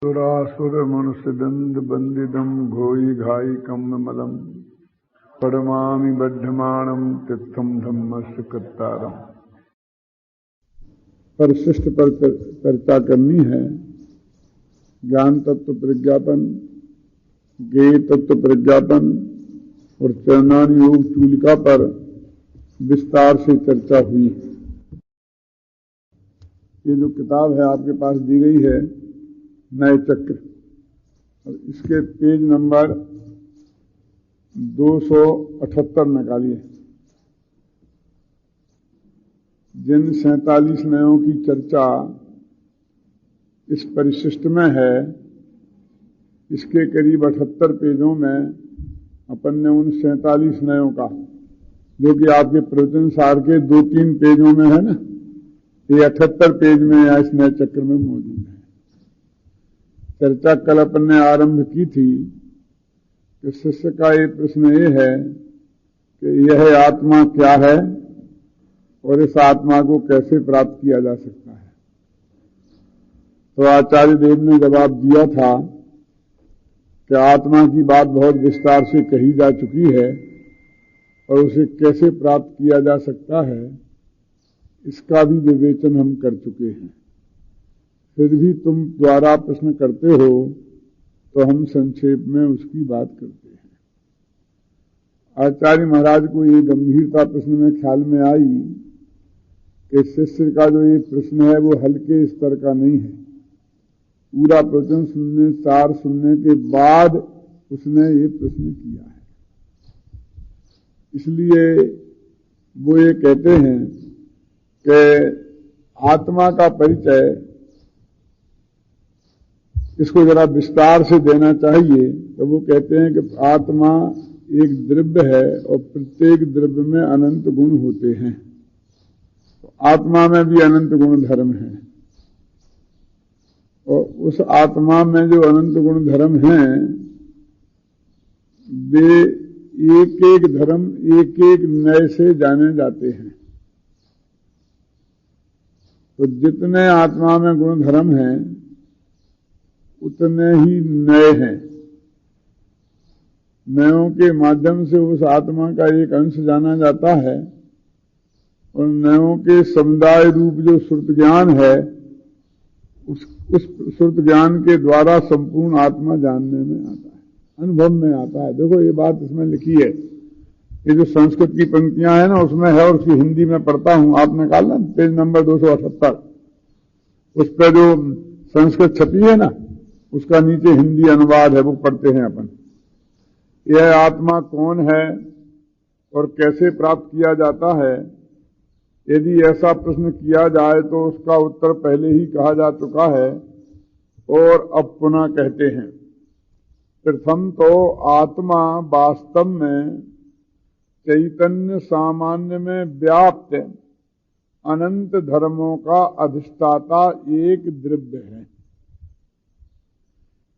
सुरासुर मनुष्य दंड बंदिदम घोई घाई कम मलम पड़मामि बद्धमाणम तिथम धम्मस्य कत्तारम। परिशिष्ट पर चर्चा करनी है। ज्ञान तत्व प्रज्ञापन, ज्ञेय तत्व प्रज्ञापन और चरणान योग चूलिका पर विस्तार से चर्चा हुई। ये जो किताब है आपके पास दी गई है नए चक्र, और इसके पेज नंबर 278 निकालिए। जिन 47 नयों की चर्चा इस परिशिष्ट में है, इसके करीब 78 पेजों में अपन ने उन 47 नयों का, जो कि आपके प्रवचन सार के 2-3 पेजों में है ना, ये 78 पेज में या इस नए चक्र में मौजूद है। चर्चा कल अपन ने आरंभ की थी कि शिष्य का ये प्रश्न ये है कि यह आत्मा क्या है और इस आत्मा को कैसे प्राप्त किया जा सकता है। तो आचार्य देव ने जवाब दिया था कि आत्मा की बात बहुत विस्तार से कही जा चुकी है और उसे कैसे प्राप्त किया जा सकता है इसका भी विवेचन हम कर चुके हैं। फिर भी तुम द्वारा प्रश्न करते हो तो हम संक्षेप में उसकी बात करते हैं। आचार्य महाराज को ये गंभीरता प्रश्न में ख्याल में आई कि शिष्य का जो ये प्रश्न है वो हल्के स्तर का नहीं है। पूरा प्रवचन सुनने, सार सुनने के बाद उसने ये प्रश्न किया है। इसलिए वो ये कहते हैं कि आत्मा का परिचय इसको जरा विस्तार से देना चाहिए। तो वो कहते हैं कि आत्मा एक द्रव्य है और प्रत्येक द्रव्य में अनंत गुण होते हैं। तो आत्मा में भी अनंत गुण धर्म है और उस आत्मा में जो अनंत गुण धर्म हैं वे एक एक धर्म एक एक नए से जाने जाते हैं। तो जितने आत्मा में गुण धर्म हैं उतने ही नए हैं। नयों के माध्यम से उस आत्मा का एक अंश जाना जाता है और नयों के समुदाय रूप जो श्रुत ज्ञान है उस श्रुत ज्ञान के द्वारा संपूर्ण आत्मा जानने में आता है, अनुभव में आता है। देखो ये बात इसमें लिखी है, ये जो संस्कृत की पंक्तियां हैं ना उसमें है और उसकी हिंदी में पढ़ता हूं। आप निकालना पेज नंबर 278, उस पर जो संस्कृत छपी है ना उसका नीचे हिंदी अनुवाद है, वो पढ़ते हैं अपन। यह आत्मा कौन है और कैसे प्राप्त किया जाता है, यदि ऐसा प्रश्न किया जाए तो उसका उत्तर पहले ही कहा जा चुका है और अब पुनः कहते हैं। प्रथम तो आत्मा वास्तव में चैतन्य सामान्य में व्याप्त अनंत धर्मों का अधिष्ठाता एक द्रव्य है।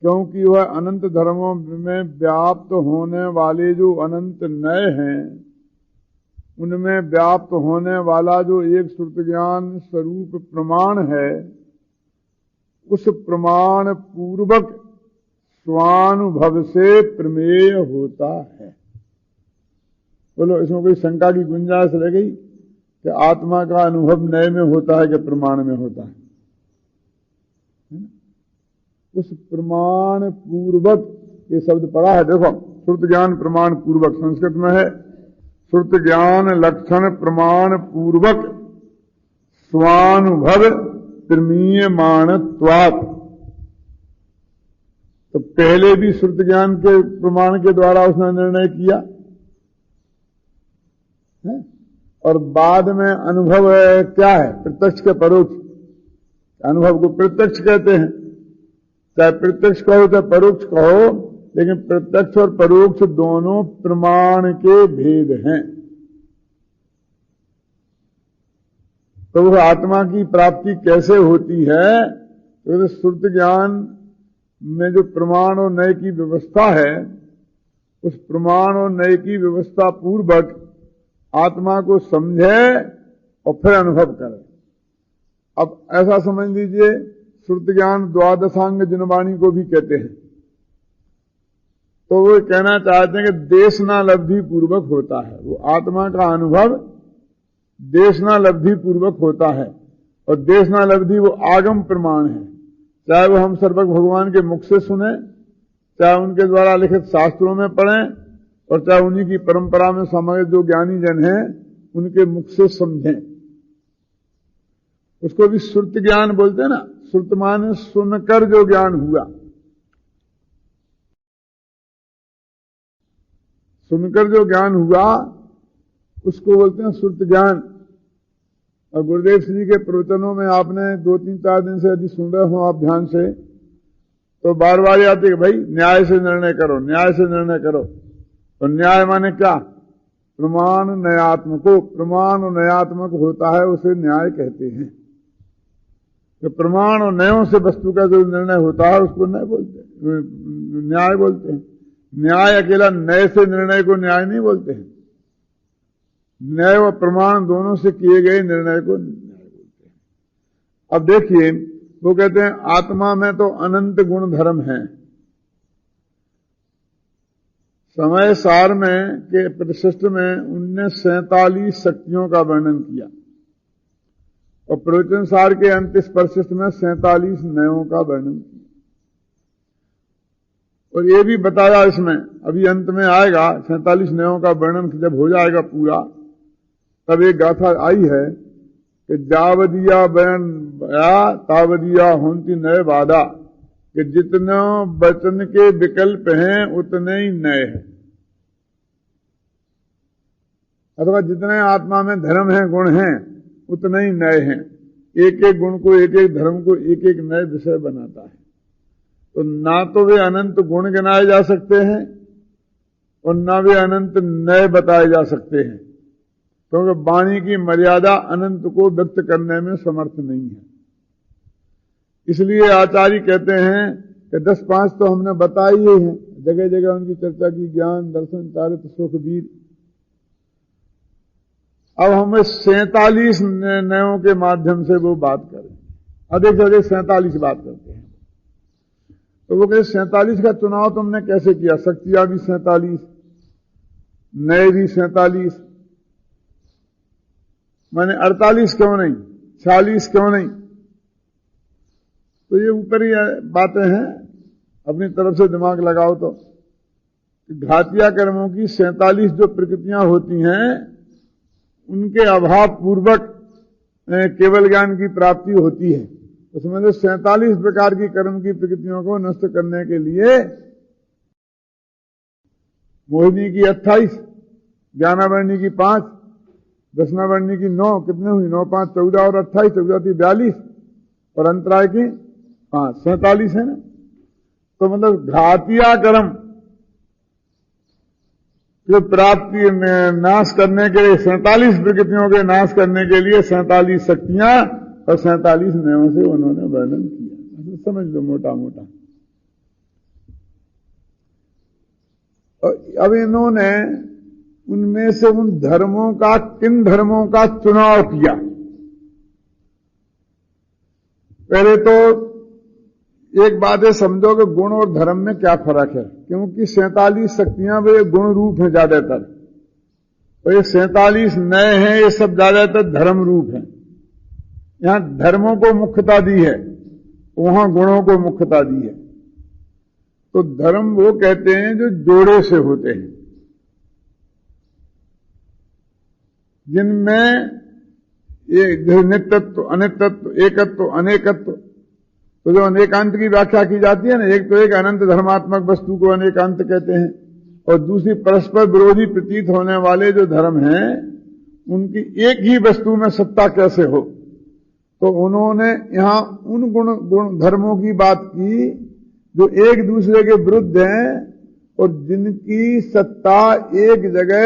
क्योंकि वह अनंत धर्मों में व्याप्त होने वाले जो अनंत नए हैं उनमें व्याप्त होने वाला जो एक श्रुत ज्ञान स्वरूप प्रमाण है उस प्रमाण पूर्वक स्वानुभव से प्रमेय होता है। बोलो इसमें कोई शंका की गुंजाइश रह गई कि आत्मा का अनुभव नए में होता है कि प्रमाण में होता है? उस प्रमाण पूर्वक ये शब्द पढ़ा है, देखो श्रुत ज्ञान प्रमाण पूर्वक संस्कृत में है। श्रुत ज्ञान लक्षण प्रमाण पूर्वक स्वानुभव प्रमीयमाणत्वात्। तो पहले भी श्रुत ज्ञान के प्रमाण के द्वारा उसने निर्णय किया है? और बाद में अनुभव क्या है? प्रत्यक्ष के परोक्ष। अनुभव को प्रत्यक्ष कहते हैं, चाहे प्रत्यक्ष कहो चाहे परोक्ष कहो, लेकिन प्रत्यक्ष और परोक्ष दोनों प्रमाण के भेद हैं। तो वह आत्मा की प्राप्ति कैसे होती है? तो श्रुत ज्ञान में जो प्रमाण और नए की व्यवस्था है उस प्रमाण और नए की व्यवस्था पूर्वक आत्मा को समझे और फिर अनुभव करे। अब ऐसा समझ लीजिए श्रुत ज्ञान द्वादशांग जिनवाणी को भी कहते हैं। तो वो कहना चाहते हैं कि देशनालब्धि पूर्वक होता है, वो आत्मा का अनुभव देशनालब्धि पूर्वक होता है। और देशनालब्धि वो आगम प्रमाण है, चाहे वो हम सर्वज्ञ भगवान के मुख से सुने, चाहे उनके द्वारा लिखित शास्त्रों में पढ़ें, और चाहे उन्हीं की परंपरा में समग्र जो ज्ञानी जन हैं उनके मुख से समझें। उसको भी श्रुत ज्ञान बोलते हैं ना। श्रुत माने सुनकर जो ज्ञान हुआ, सुनकर जो ज्ञान हुआ उसको बोलते हैं श्रुत ज्ञान। और गुरुदेव श्री के प्रवचनों में आपने 2-3-4 दिन से यदि सुन रहे हो आप ध्यान से, तो बार बार आते कि भाई न्याय से निर्णय करो, न्याय से निर्णय करो। तो न्याय माने क्या? प्रमाण न्यायात्मको, प्रमाण और न्यायात्मक होता है उसे न्याय कहते हैं। तो प्रमाण और न्यायों से वस्तु का जो निर्णय होता है उसको न्याय बोलते हैं, न्याय बोलते हैं। न्याय अकेला न्याय से निर्णय को न्याय नहीं बोलते हैं, न्याय व प्रमाण दोनों से किए गए निर्णय को न्याय बोलते हैं। अब देखिए, वो कहते हैं आत्मा में तो अनंत गुण धर्म हैं। समय सार में के परिशिष्ट में उनने 47 शक्तियों का वर्णन किया, और प्रवचन सार के अंतिम परिशिष्ट में 47 नयों का वर्णन किया। और ये भी बताया इसमें, अभी अंत में आएगा 47 नयों का वर्णन जब हो जाएगा पूरा, तब एक गाथा आई है कि जावदिया बयान तावदिया होंती नए वादा, कि जितने वचन के विकल्प हैं उतने ही नए हैं। अथवा जितने आत्मा में धर्म हैं, गुण हैं, उतने ही नए हैं। एक एक गुण को, एक एक धर्म को एक एक नए विषय बनाता है। तो ना तो वे अनंत गुण गिनाए जा सकते हैं और ना वे अनंत नए बताए जा सकते हैं, क्योंकि वाणी की मर्यादा अनंत को व्यक्त करने में समर्थ नहीं है। इसलिए आचार्य कहते हैं कि 10-5 तो हमने बताई ही हैं, जगह जगह उनकी चर्चा की, ज्ञान, दर्शन, चारित्र, सुख, वीर। अब हमें 47 नयों के माध्यम से वो बात करें, अधिक से अधिक 47 बात करते हैं। तो वो कहते 47 का चुनाव तुमने कैसे किया? शक्तियां भी 47, नए भी 47, माने 48 क्यों नहीं, 46 क्यों नहीं? तो ये ऊपर ही बातें हैं, अपनी तरफ से दिमाग लगाओ तो। घातिया कर्मों की 47 जो प्रकृतियां होती हैं, उनके अभाव पूर्वक केवल ज्ञान की प्राप्ति होती है। उसमें से 47 प्रकार की कर्म की प्रकृतियों को नष्ट करने के लिए मोहिनी की 28, ज्ञानावर्णी की 5, दशनावर्णी की 9, कितने हुई? 9, 5, 14 और 28, 14 थी 42, और अंतराय की 5, 47 है ना। तो मतलब घातिया कर्म जो प्राप्ति नाश करने के लिए 47 प्रकृतियों के नाश करने के लिए 47 शक्तियां और 47 नयों से उन्होंने वर्णन किया। समझ लो मोटा मोटा। और अब इन्होंने उनमें से उन धर्मों का, किन धर्मों का चुनाव किया? पहले तो एक बात है, समझो कि गुण और धर्म में क्या फर्क है, क्योंकि 47 शक्तियां वे गुण रूप हैं ज्यादातर, तो ये 47 नए हैं, ये सब ज्यादातर धर्म रूप हैं। यहां धर्मों को मुख्यता दी है, वहां गुणों को मुख्यता दी है। तो धर्म वो कहते हैं जो जोड़े से होते हैं, जिनमें ये नित्यत्व, अनित्यत्व, एकत्व, अनेकत्व। तो जो अनेकांत की व्याख्या की जाती है ना, एक तो एक अनंत धर्मात्मक वस्तु को अनेकांत कहते हैं, और दूसरी परस्पर विरोधी प्रतीत होने वाले जो धर्म हैं, उनकी एक ही वस्तु में सत्ता कैसे हो। तो उन्होंने यहां उन गुण धर्मों की बात की जो एक दूसरे के विरुद्ध हैं और जिनकी सत्ता एक जगह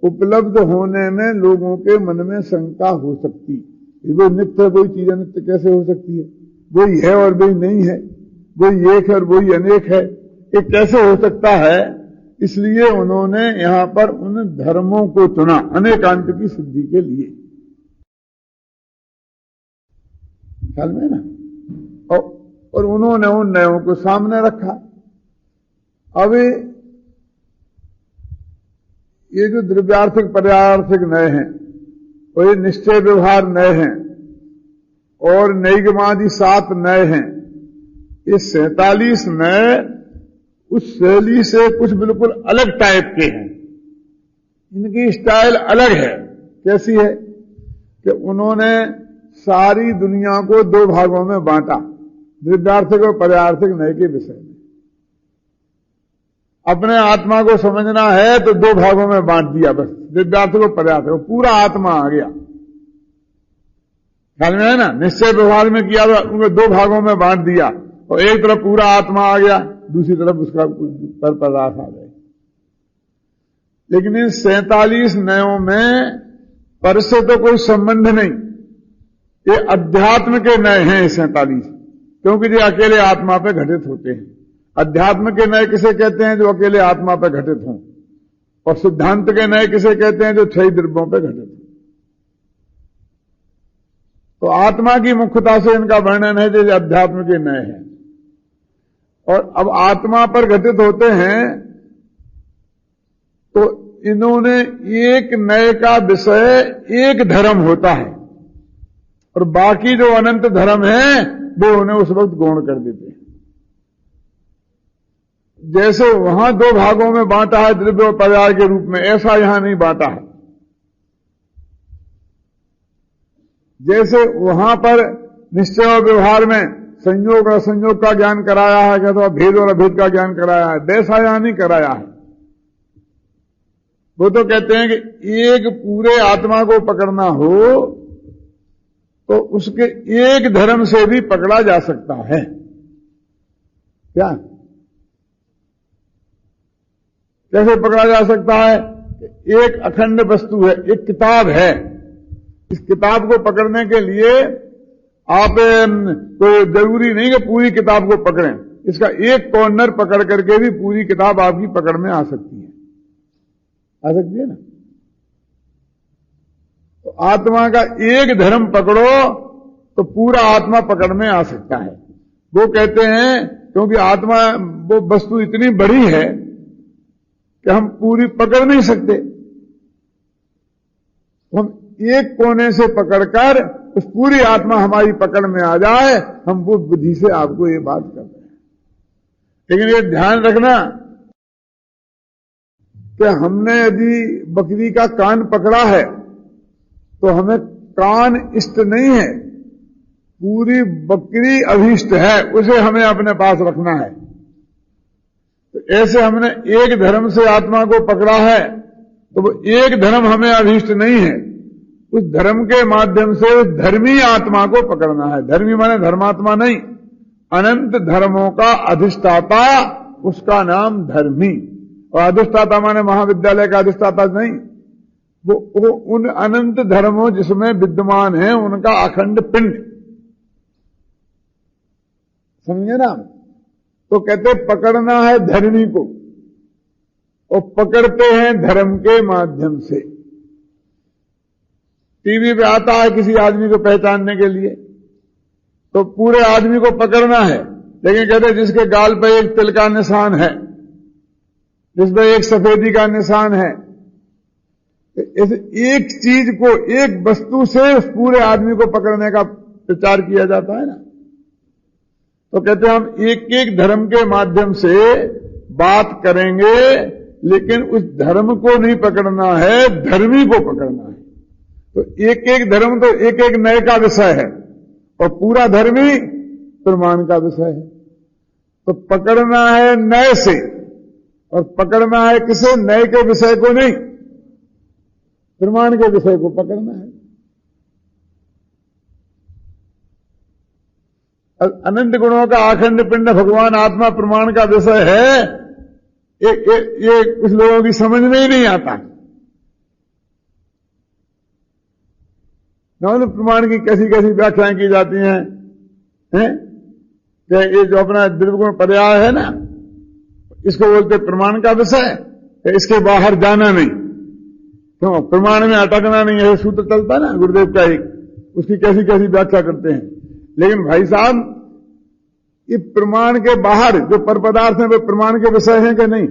उपलब्ध होने में लोगों के मन में शंका हो सकती। वो नित्य है, कोई चीज अनित्य कैसे हो सकती है? वही है और वही नहीं है, वही एक है और वही अनेक है, ये कैसे हो सकता है? इसलिए उन्होंने यहां पर उन धर्मों को चुना अनेकांत की सिद्धि के लिए। ख्याल में ना, और उन्होंने उन नयों को सामने रखा। अब ये जो द्रव्यार्थिक पर्यार्थिक नए हैं और ये निश्चय व्यवहार नए हैं और नैगमादि 7 नए हैं, ये 47 नए उस शैली से कुछ बिल्कुल अलग टाइप के हैं। इनकी स्टाइल अलग है। कैसी है कि उन्होंने सारी दुनिया को 2 भागों में बांटा, द्रव्यार्थिक और पर्यार्थिक नए के विषय में। अपने आत्मा को समझना है तो 2 भागों में बांट दिया, बस द्रव्यार्थिक और पर्यार्थिक, पूरा आत्मा आ गया। ख्याल में है ना? निश्चय व्यवहार में किया तो उनको 2 भागों में बांट दिया और एक तरफ पूरा आत्मा आ गया, दूसरी तरफ उसका पर पदार्थ आ गए। लेकिन इन 47 नयों में पर से तो कोई संबंध नहीं। ये अध्यात्म के नए हैं 47, क्योंकि ये अकेले आत्मा पे घटित होते हैं। अध्यात्म के नए किसे कहते हैं? जो अकेले आत्मा पे घटित हों। और सिद्धांत के नए किसे कहते हैं? जो 6 द्रव्यों पे घटित हों। तो आत्मा की मुख्यता से इनका वर्णन है जैसे अध्यात्म के नए हैं। और अब आत्मा पर घटित होते हैं तो इन्होंने एक नए का विषय एक धर्म होता है और बाकी जो अनंत धर्म है वो उन्हें उस वक्त गौण कर देते हैं। जैसे वहां 2 भागों में बांटा है द्रव्य और पर्याय के रूप में, ऐसा यहां नहीं बांटा है। जैसे वहां पर निश्चय और व्यवहार में संयोग और असंयोग का ज्ञान कराया है, अथवा भेद और अभेद का ज्ञान कराया है, वैसा यहां नहीं कराया है। वो तो कहते हैं कि एक पूरे आत्मा को पकड़ना हो तो उसके एक धर्म से भी पकड़ा जा सकता है। क्या? कैसे पकड़ा जा सकता है? एक अखंड वस्तु है, एक किताब है। इस किताब को पकड़ने के लिए आप कोई जरूरी नहीं कि पूरी किताब को पकड़ें। इसका एक कॉर्नर पकड़ करके भी पूरी किताब आपकी पकड़ में आ सकती है। आ सकती है ना? तो आत्मा का एक धर्म पकड़ो तो पूरा आत्मा पकड़ में आ सकता है। वो कहते हैं क्योंकि आत्मा वो वस्तु इतनी बड़ी है कि हम पूरी पकड़ नहीं सकते। हम एक कोने से पकड़कर उस पूरी आत्मा हमारी पकड़ में आ जाए, हम वो बुद्धि से आपको ये बात कर रहे हैं। लेकिन ये ध्यान रखना कि हमने यदि बकरी का कान पकड़ा है तो हमें कान इष्ट नहीं है, पूरी बकरी अभीष्ट है, उसे हमें अपने पास रखना है। तो ऐसे हमने एक धर्म से आत्मा को पकड़ा है तो वो एक धर्म हमें अभीष्ट नहीं है। उस धर्म के माध्यम से उस धर्मी आत्मा को पकड़ना है। धर्मी माने धर्मात्मा नहीं, अनंत धर्मों का अधिष्ठाता, उसका नाम धर्मी। और अधिष्ठाता माने महाविद्यालय का अधिष्ठाता नहीं, वो उन अनंत धर्मों जिसमें विद्यमान है उनका अखंड पिंड। समझे ना? तो कहते पकड़ना है धर्मी को और पकड़ते हैं धर्म के माध्यम से। टीवी पे आता है किसी आदमी को पहचानने के लिए तो पूरे आदमी को पकड़ना है, लेकिन कहते जिसके गाल पर एक तिल का निशान है, जिसमें एक सफेदी का निशान है, इस एक चीज को, एक वस्तु से उस पूरे आदमी को पकड़ने का प्रचार किया जाता है ना। तो कहते हैं हम एक एक धर्म के माध्यम से बात करेंगे, लेकिन उस धर्म को नहीं पकड़ना है, धर्मी को पकड़ना है। तो एक एक धर्म तो एक एक नए का विषय है और पूरा धर्मी प्रमाण का विषय है। तो पकड़ना है नए से, और पकड़ना है किसे? नए के विषय को नहीं, प्रमाण के विषय को पकड़ना है। अनंत गुणों का अखंड पिंड भगवान आत्मा प्रमाण का विषय है। ये कुछ लोगों की समझ में ही नहीं आता। न प्रमाण की कैसी कैसी व्याख्याएं की जाती हैं, कि ये जो अपना द्रव्यगुण पर्याय है ना, इसको बोलते प्रमाण का विषय, इसके बाहर जाना नहीं। क्यों? प्रमाण में अटकना नहीं है, सूत्र चलता है ना गुरुदेव का एक, उसकी कैसी कैसी व्याख्या करते हैं। लेकिन भाई साहब, ये प्रमाण के बाहर जो पर पदार्थ हैं वे प्रमाण के विषय हैं कि नहीं?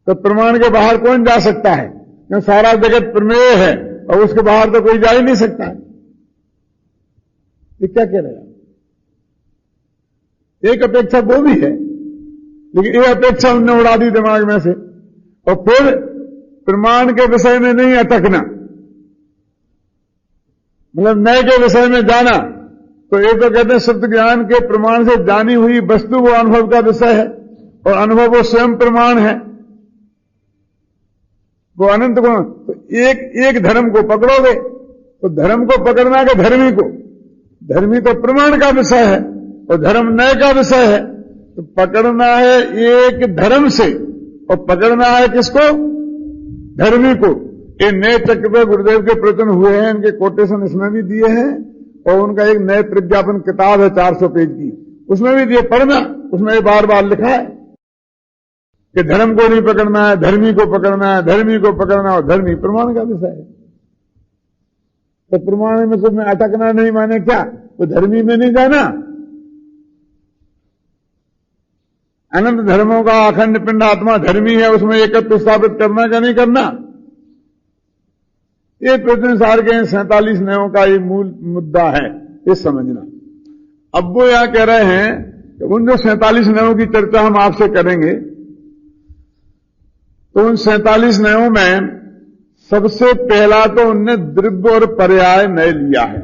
तो प्रमाण के बाहर कौन जा सकता है? क्यों सारा जगत प्रमेय है और उसके बाहर तो कोई जा ही नहीं सकता है। ये क्या कह रहे हैं? एक अपेक्षा वो भी है, लेकिन ये अपेक्षा उनने उड़ा दी दिमाग में से, और फिर प्रमाण के विषय में नहीं अटकना, मतलब नए के विषय में जाना। तो ये तो कहते हैं शुद्ध ज्ञान के प्रमाण से जानी हुई वस्तु वो अनुभव का विषय है, और अनुभव वो स्वयं प्रमाण है, वो अनंत गुण। तो एक धर्म को पकड़ोगे तो धर्म को पकड़ना के धर्मी को, धर्मी तो प्रमाण का विषय है और धर्म नए का विषय है। तो पकड़ना है एक धर्म से और पकड़ना है किसको? धर्मी को। ये नए चक्र पे गुरुदेव के प्रवचन हुए हैं, इनके कोटेशन इसमें भी दिए हैं, और उनका एक नए प्रज्ञापन किताब है 400 पेज की, उसमें भी दिए, पढ़ना। उसमें बार बार लिखा है कि धर्म को नहीं पकड़ना है, धर्मी को पकड़ना है, धर्मी को पकड़ना, और धर्मी प्रमाण का विषय है। तो प्रमाण में तुम्हें अटकना नहीं माने क्या? वो धर्मी में नहीं जाना। अनंत धर्मों का अखंड पिंड आत्मा धर्मी है, उसमें एकत्व स्थापित करना क्या नहीं करना? ये प्रवचन सार के 47 नयों का ये मूल मुद्दा है, ये समझना। अब वो यहां कह रहे हैं कि उन जो 47 नयों की चर्चा हम आपसे करेंगे, तो उन 47 नयों में सबसे पहला तो उनने द्रव्य और पर्याय नय लिया है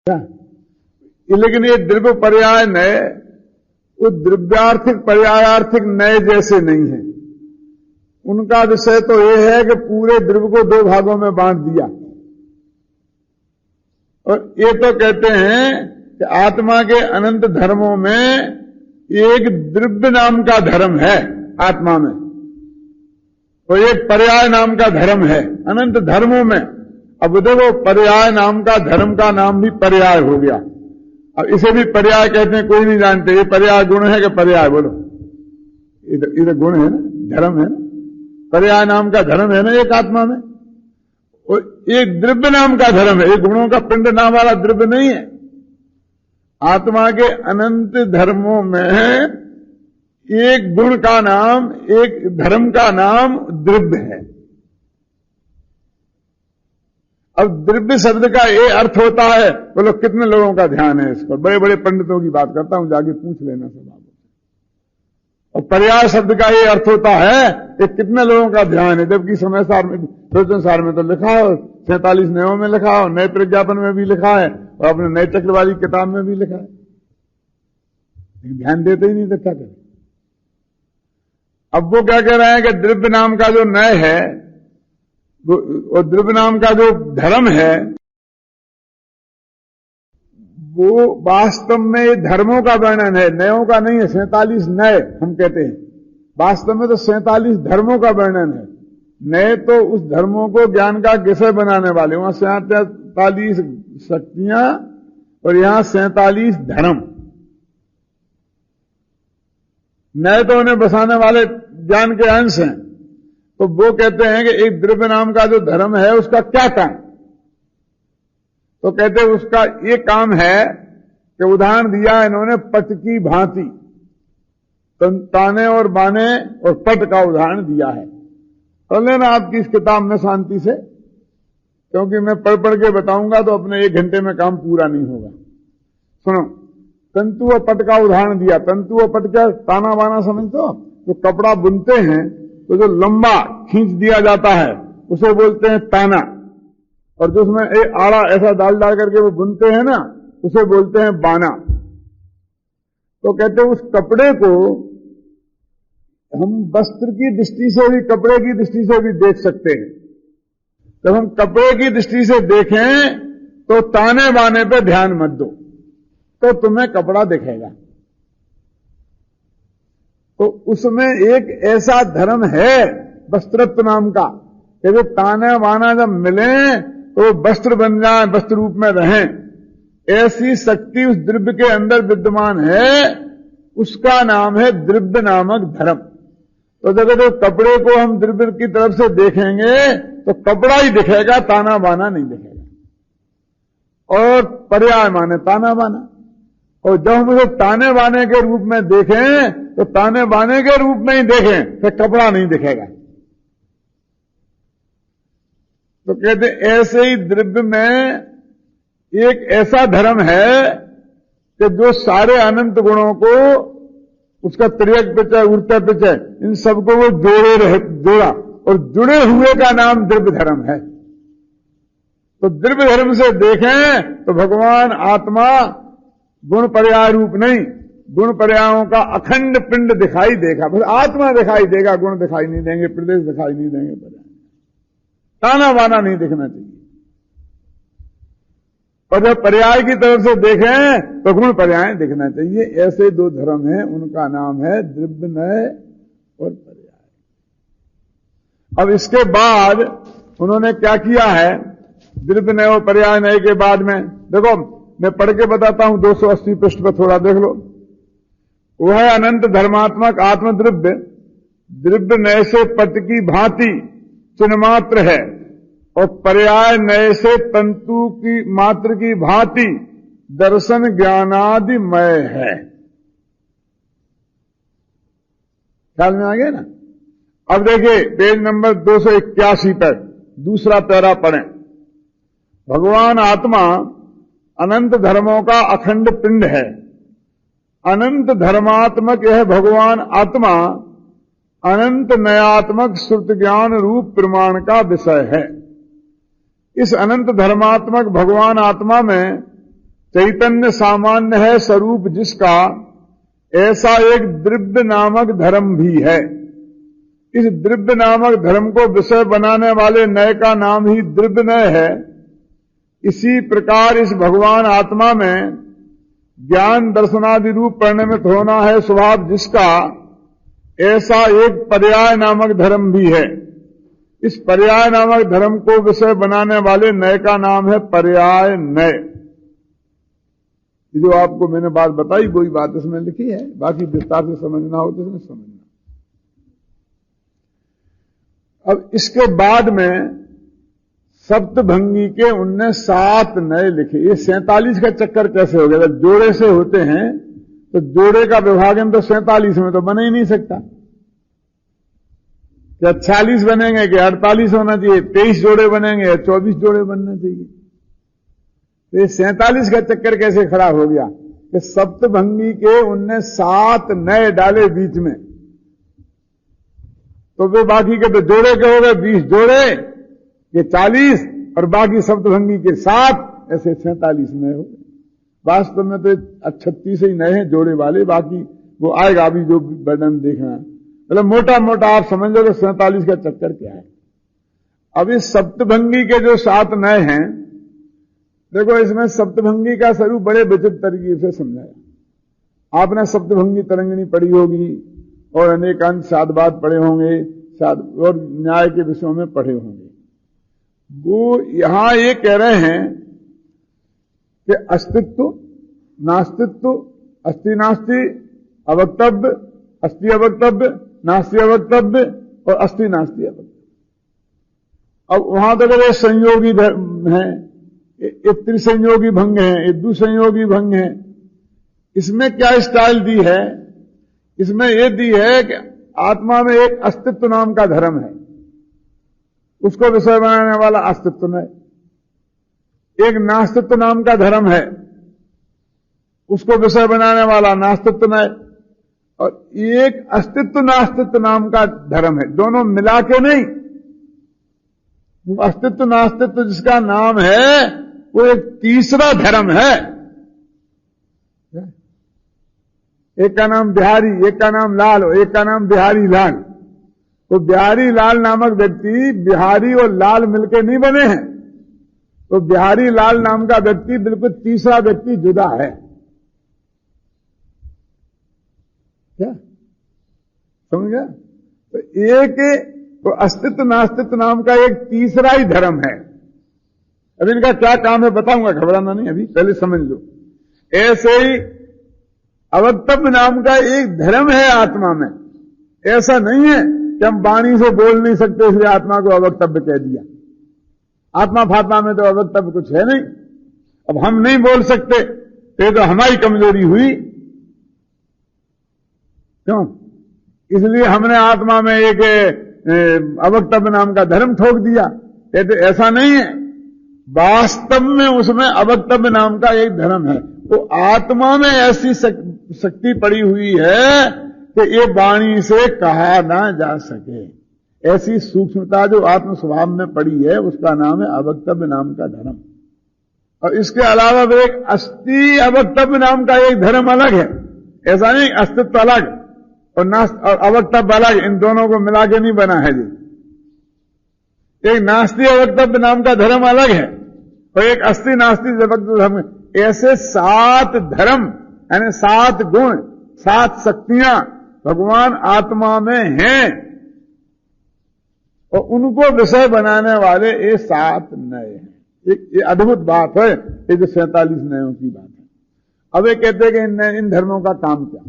क्या? लेकिन ये द्रव्य पर्याय नय वो द्रव्यार्थिक पर्यायार्थिक नय जैसे नहीं है। उनका विषय तो यह है कि पूरे द्रव्य को दो भागों में बांट दिया, और ये तो कहते हैं कि आत्मा के अनंत धर्मों में एक द्रव्य नाम का धर्म है आत्मा में, तो एक पर्याय नाम का धर्म है अनंत धर्मों में। अब देखो, पर्याय नाम का धर्म का नाम भी पर्याय हो गया। अब इसे भी पर्याय कहते हैं, कोई नहीं जानते ये पर्याय गुण है कि पर्याय? बोलो, इधर गुण है ना, धर्म है ना, पर्याय नाम का धर्म है ना एक आत्मा में, और एक द्रव्य नाम का धर्म है, एक गुणों का पिंड नाम वाला द्रव्य नहीं है। आत्मा के अनंत धर्मों में एक गुण का नाम, एक धर्म का नाम द्रव्य है। अब द्रव्य शब्द का ये अर्थ होता है, बोलो कितने लोगों का ध्यान है इस पर? बड़े बड़े पंडितों की बात करता हूं, जाके पूछ लेना सब आप। और पर्याय शब्द का ये अर्थ होता है, ये कितने लोगों का ध्यान है? जबकि समय सार में, प्रवचन सार में तो लिखा है, 47 नयों में लिखा है, नए प्रज्ञापन में भी लिखा है, और अपने नए चक्र वाली किताब में भी लिखा है, लेकिन ध्यान देते ही नहीं, तो क्या करें? अब वो क्या कह रहे हैं कि द्रव्य नाम का जो नय है, और द्रव्य नाम का जो धर्म है, वो वास्तव में धर्मों का वर्णन है, नयों का नहीं है। 47 नय हम कहते हैं, वास्तव में तो 47 धर्मों का वर्णन है। नए तो उस धर्मों को ज्ञान का विषय बनाने वाले, वहां 47 शक्तियां और यहां 47 धर्म। नए तो उन्हें बसाने वाले ज्ञान के अंश हैं। तो वो कहते हैं कि एक द्रव्य नाम का जो धर्म है उसका क्या काम? तो कहते हैं उसका ये काम है कि उदाहरण दिया इन्होंने पट की भांति, ताने और बाने और पट का उदाहरण दिया है। पढ़ लेना आपकी इस किताब में शांति से, क्योंकि मैं पढ़ पढ़ के बताऊंगा तो अपने 1 घंटे में काम पूरा नहीं होगा। सुनो, तंतु और पट का उदाहरण दिया। तंतु और पट क्या? ताना बाना समझते हो? जो कपड़ा बुनते हैं तो जो लंबा खींच दिया जाता है उसे बोलते हैं ताना, और जो उसमें एक आड़ा ऐसा डाल डाल करके वो बुनते हैं ना, उसे बोलते हैं बाना। तो कहते हैं उस कपड़े को हम वस्त्र की दृष्टि से भी, कपड़े की दृष्टि से भी देख सकते हैं। जब हम कपड़े की दृष्टि से देखें तो ताने बाने पे ध्यान मत दो, तो तुम्हें कपड़ा दिखेगा। तो उसमें एक ऐसा धर्म है वस्त्रत्व नाम का, कि जो ताना बाना जब मिले तो वस्त्र बन जाए, वस्त्र रूप में रहें, ऐसी शक्ति उस द्रव्य के अंदर विद्यमान है। उसका नाम है द्रव्य नामक धर्म। तो जब कपड़े को हम द्रव्य की तरफ से देखेंगे तो कपड़ा ही दिखेगा, ताना बाना नहीं दिखेगा। और पर्याय माने ताना बाना। और जब हम उसे ताने बाने के रूप में देखें तो ताने बाने के रूप में ही देखें, फिर कपड़ा नहीं दिखेगा। तो कहते ऐसे ही द्रव्य में एक ऐसा धर्म है कि जो सारे अनंत गुणों को, उसका त्रियक पिचय, उड़ता पिचय, इन सबको वो जोड़ा, और जुड़े हुए का नाम द्रव्य धर्म है। तो द्रव्य धर्म से देखें तो भगवान आत्मा गुण पर्याय रूप नहीं, गुण पर्यायों का अखंड पिंड दिखाई देगा, बस आत्मा दिखाई देगा, गुण दिखाई नहीं देंगे, प्रदेश दिखाई नहीं देंगे, पर्याय ताना बाना नहीं दिखना चाहिए। और जब पर्याय की तरफ से देखें तो गुण पर्याय दिखना चाहिए। ऐसे दो धर्म हैं, उनका नाम है द्रव्य नय और पर्याय। अब इसके बाद उन्होंने क्या किया है, द्रव्य नय और पर्याय नय के बाद में देखो, मैं पढ़ के बताता हूं, 280 पृष्ठ पर थोड़ा देख लो। वह अनंत धर्मात्मक आत्मद्रव्य द्रव्य नय से पट की भांति चिन्हमात्र है, और पर्याय नय से तंतु की मात्र की भांति दर्शन ज्ञानादिमय है। ख्याल में आ गया ना। अब देखिए पेज नंबर 281 पर दूसरा पैरा पढ़ें। भगवान आत्मा अनंत धर्मों का अखंड पिंड है। अनंत धर्मात्मक यह भगवान आत्मा अनंत नयात्मक श्रुत ज्ञान रूप प्रमाण का विषय है। इस अनंत धर्मात्मक भगवान आत्मा में चैतन्य सामान्य है स्वरूप जिसका, ऐसा एक द्रव्य नामक धर्म भी है। इस द्रव्य नामक धर्म को विषय बनाने वाले नय का नाम ही द्रव्य नय है। इसी प्रकार इस भगवान आत्मा में ज्ञान दर्शनादि रूप परिणमित होना है स्वभाव जिसका, ऐसा एक पर्याय नामक धर्म भी है। इस पर्याय नामक धर्म को विषय बनाने वाले नय का नाम है पर्याय नय। जो आपको मैंने बात बताई वही बात इसमें लिखी है, बाकी विस्तार से समझना हो तो इसमें समझना। अब इसके बाद में सप्तभंगी के उनने 7 नए लिखे। ये 47 का चक्कर कैसे हो गया? जब जोड़े से होते हैं तो जोड़े का विभाजन तो 47 में तो बन ही नहीं सकता। क्या 46 बनेंगे कि 48 होना चाहिए, 23 जोड़े बनेंगे या 24 जोड़े बनने चाहिए? तो ये 47 का चक्कर कैसे खड़ा हो गया कि सप्तभंगी के उनने 7 नए डाले बीच में, तो वे बाकी के तो जोड़े के हो गए 20 जोड़े, ये 40, और बाकी सप्तभंगी के 7, ऐसे 47 नए हो गए। वास्तव में तो 36 ही नए हैं जोड़े वाले, बाकी वो आएगा अभी जो वर्णन देखना है। मतलब मोटा मोटा आप समझ लो कि 47 का चक्कर क्या है। अब इस सप्तभंगी के जो 7 नए हैं, देखो इसमें सप्तभंगी का स्वरूप बड़े विचित्र तरीके से समझाया। आपने सप्तभंगी तरंगिणी पढ़ी होगी और अनेक अंश शादवाद पढ़े होंगे, और न्याय के विषयों में पढ़े होंगे। वो यहां ये कह रहे हैं कि अस्तित्व, नास्तित्व, अस्ति नास्ति, अवक्तव्य, अस्ति अवक्तव्य, नास्ति अवक्तव्य, और अस्ति नास्ति अवक्तव्य। अब वहां तक ये संयोगी है, एक त्रिसंयोगी भंग है, एक दुसंयोगी भंग है। इसमें क्या स्टाइल दी है? इसमें यह दी है कि आत्मा में एक अस्तित्व नाम का धर्म है, उसको विषय बनाने वाला अस्तित्व नहीं। एक नास्तित्व नाम का धर्म है, उसको विषय बनाने वाला नास्तित्व नहीं। और एक अस्तित्व नास्तित्व नाम का धर्म है, दोनों मिला के नहीं। अस्तित्व नास्तित्व जिसका नाम है वो एक तीसरा धर्म है। एक का नाम बिहारी, एक का नाम लाल, एक का नाम बिहारी लाल। तो बिहारी लाल नामक व्यक्ति बिहारी और लाल मिलकर नहीं बने हैं, तो बिहारी लाल नाम का व्यक्ति बिल्कुल तीसरा व्यक्ति जुदा है। क्या समझ गया? तो एक तो अस्तित्व नास्तित्व नाम का एक तीसरा ही धर्म है। अब इनका क्या काम है बताऊंगा, घबराना नहीं, अभी पहले समझ लो। ऐसे ही अवक्तव्य नाम का एक धर्म है आत्मा में। ऐसा नहीं है कि हम वाणी से बोल नहीं सकते इसलिए आत्मा को अवक्तव्य कह दिया। आत्मा फात्मा में तो अवक्तव्य कुछ है नहीं, अब हम नहीं बोल सकते, ये तो हमारी कमजोरी हुई। क्यों? इसलिए हमने आत्मा में एक अवक्तव्य नाम का धर्म ठोक दिया। कहते ऐसा नहीं है, वास्तव में उसमें अवक्तव्य नाम का एक धर्म है। तो आत्मा में ऐसी शक्ति पड़ी हुई है कि ये वाणी से कहा ना जा सके। ऐसी सूक्ष्मता जो आत्म स्वभाव में पड़ी है उसका नाम है अवक्तव्य नाम का धर्म। और इसके अलावा एक अस्थि अवक्तव्य नाम का एक धर्म अलग है। ऐसा नहीं अस्तित्व अलग और अवक्तव्य अलग, इन दोनों को मिला के नहीं बना है जी। एक नास्ति अवक्तव्य नाम का धर्म अलग है और एक अस्थि नास्ति अवक्तव्य धर्म। ऐसे 7 धर्म यानी 7 गुण 7 शक्तियां भगवान आत्मा में हैं और उनको विषय बनाने वाले ये 7 नए हैं। ये अद्भुत बात है, ये जो 47 नयों की बात है। अब ये कहते हैं कि इन धर्मों का काम क्या,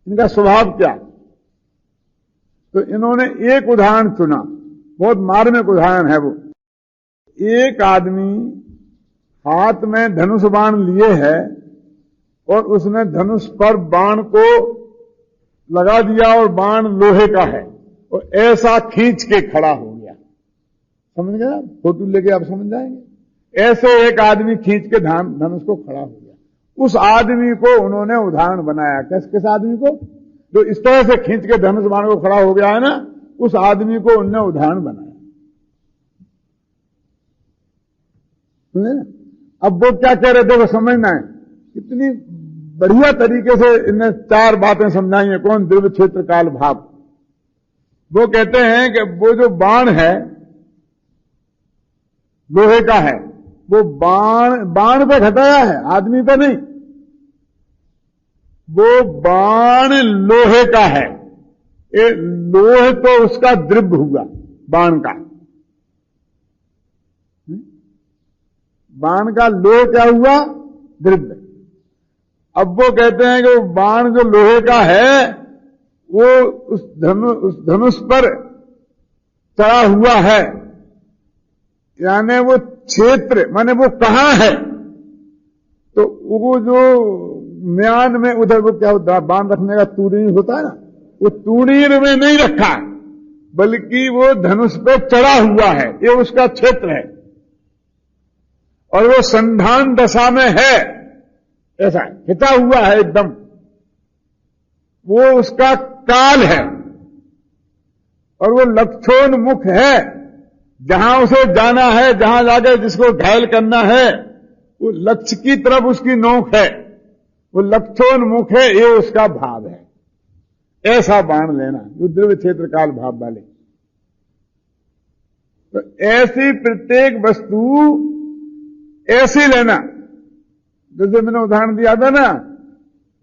इनका स्वभाव क्या। तो इन्होंने एक उदाहरण चुना, बहुत मार्मिक उदाहरण है वो। एक आदमी हाथ में धनुष बाण लिए है और उसने धनुष पर बाण को लगा दिया और बाण लोहे का है और ऐसा खींच के खड़ा हो गया। समझ गए? फोटो लेके आप समझ जाएंगे। ऐसे एक आदमी खींच के धनुष को खड़ा हो गया। उस आदमी को उन्होंने उदाहरण बनाया। किस आदमी को? जो इस तरह से खींच के धनुष बाण को खड़ा हो गया है ना, उस आदमी को उन्होंने उदाहरण बनाया। अब वो क्या कह रहे थे वो समझना है। कितनी बढ़िया तरीके से इन्हें 4 बातें समझाई है। कौन? द्रव्य क्षेत्र काल भाव। वो कहते हैं कि वो जो बाण है लोहे का है, वो बाण पे घटाया है, आदमी पे नहीं। वो बाण लोहे का है। ये लोहे तो उसका द्रव्य हुआ, बाण का। बाण का लोहे क्या हुआ? द्रव्य। अब वो कहते हैं कि वो बाण जो लोहे का है वो उस धनुष पर चढ़ा हुआ है, यानी वो क्षेत्र माने वो कहां है। तो वो जो म्यान में उधर वो क्या होता है, बाण रखने का तूणीर होता है ना, वो तूणीर में नहीं रखा बल्कि वो धनुष पे चढ़ा हुआ है, ये उसका क्षेत्र है। और वो संधान दशा में है, ऐसा हिता हुआ है एकदम। वो उसका काल है और वो लक्ष्योन्मुख है। जहां उसे जाना है, जहां जाकर जिसको घायल करना है, वो लक्ष्य की तरफ उसकी नोक है, वो लक्ष्योन्मुख है, ये उसका भाव है। ऐसा बाण लेना जो द्रव्य क्षेत्र काल भाव वाले। तो ऐसी प्रत्येक वस्तु ऐसी लेना। जैसे मैंने उदाहरण दिया था ना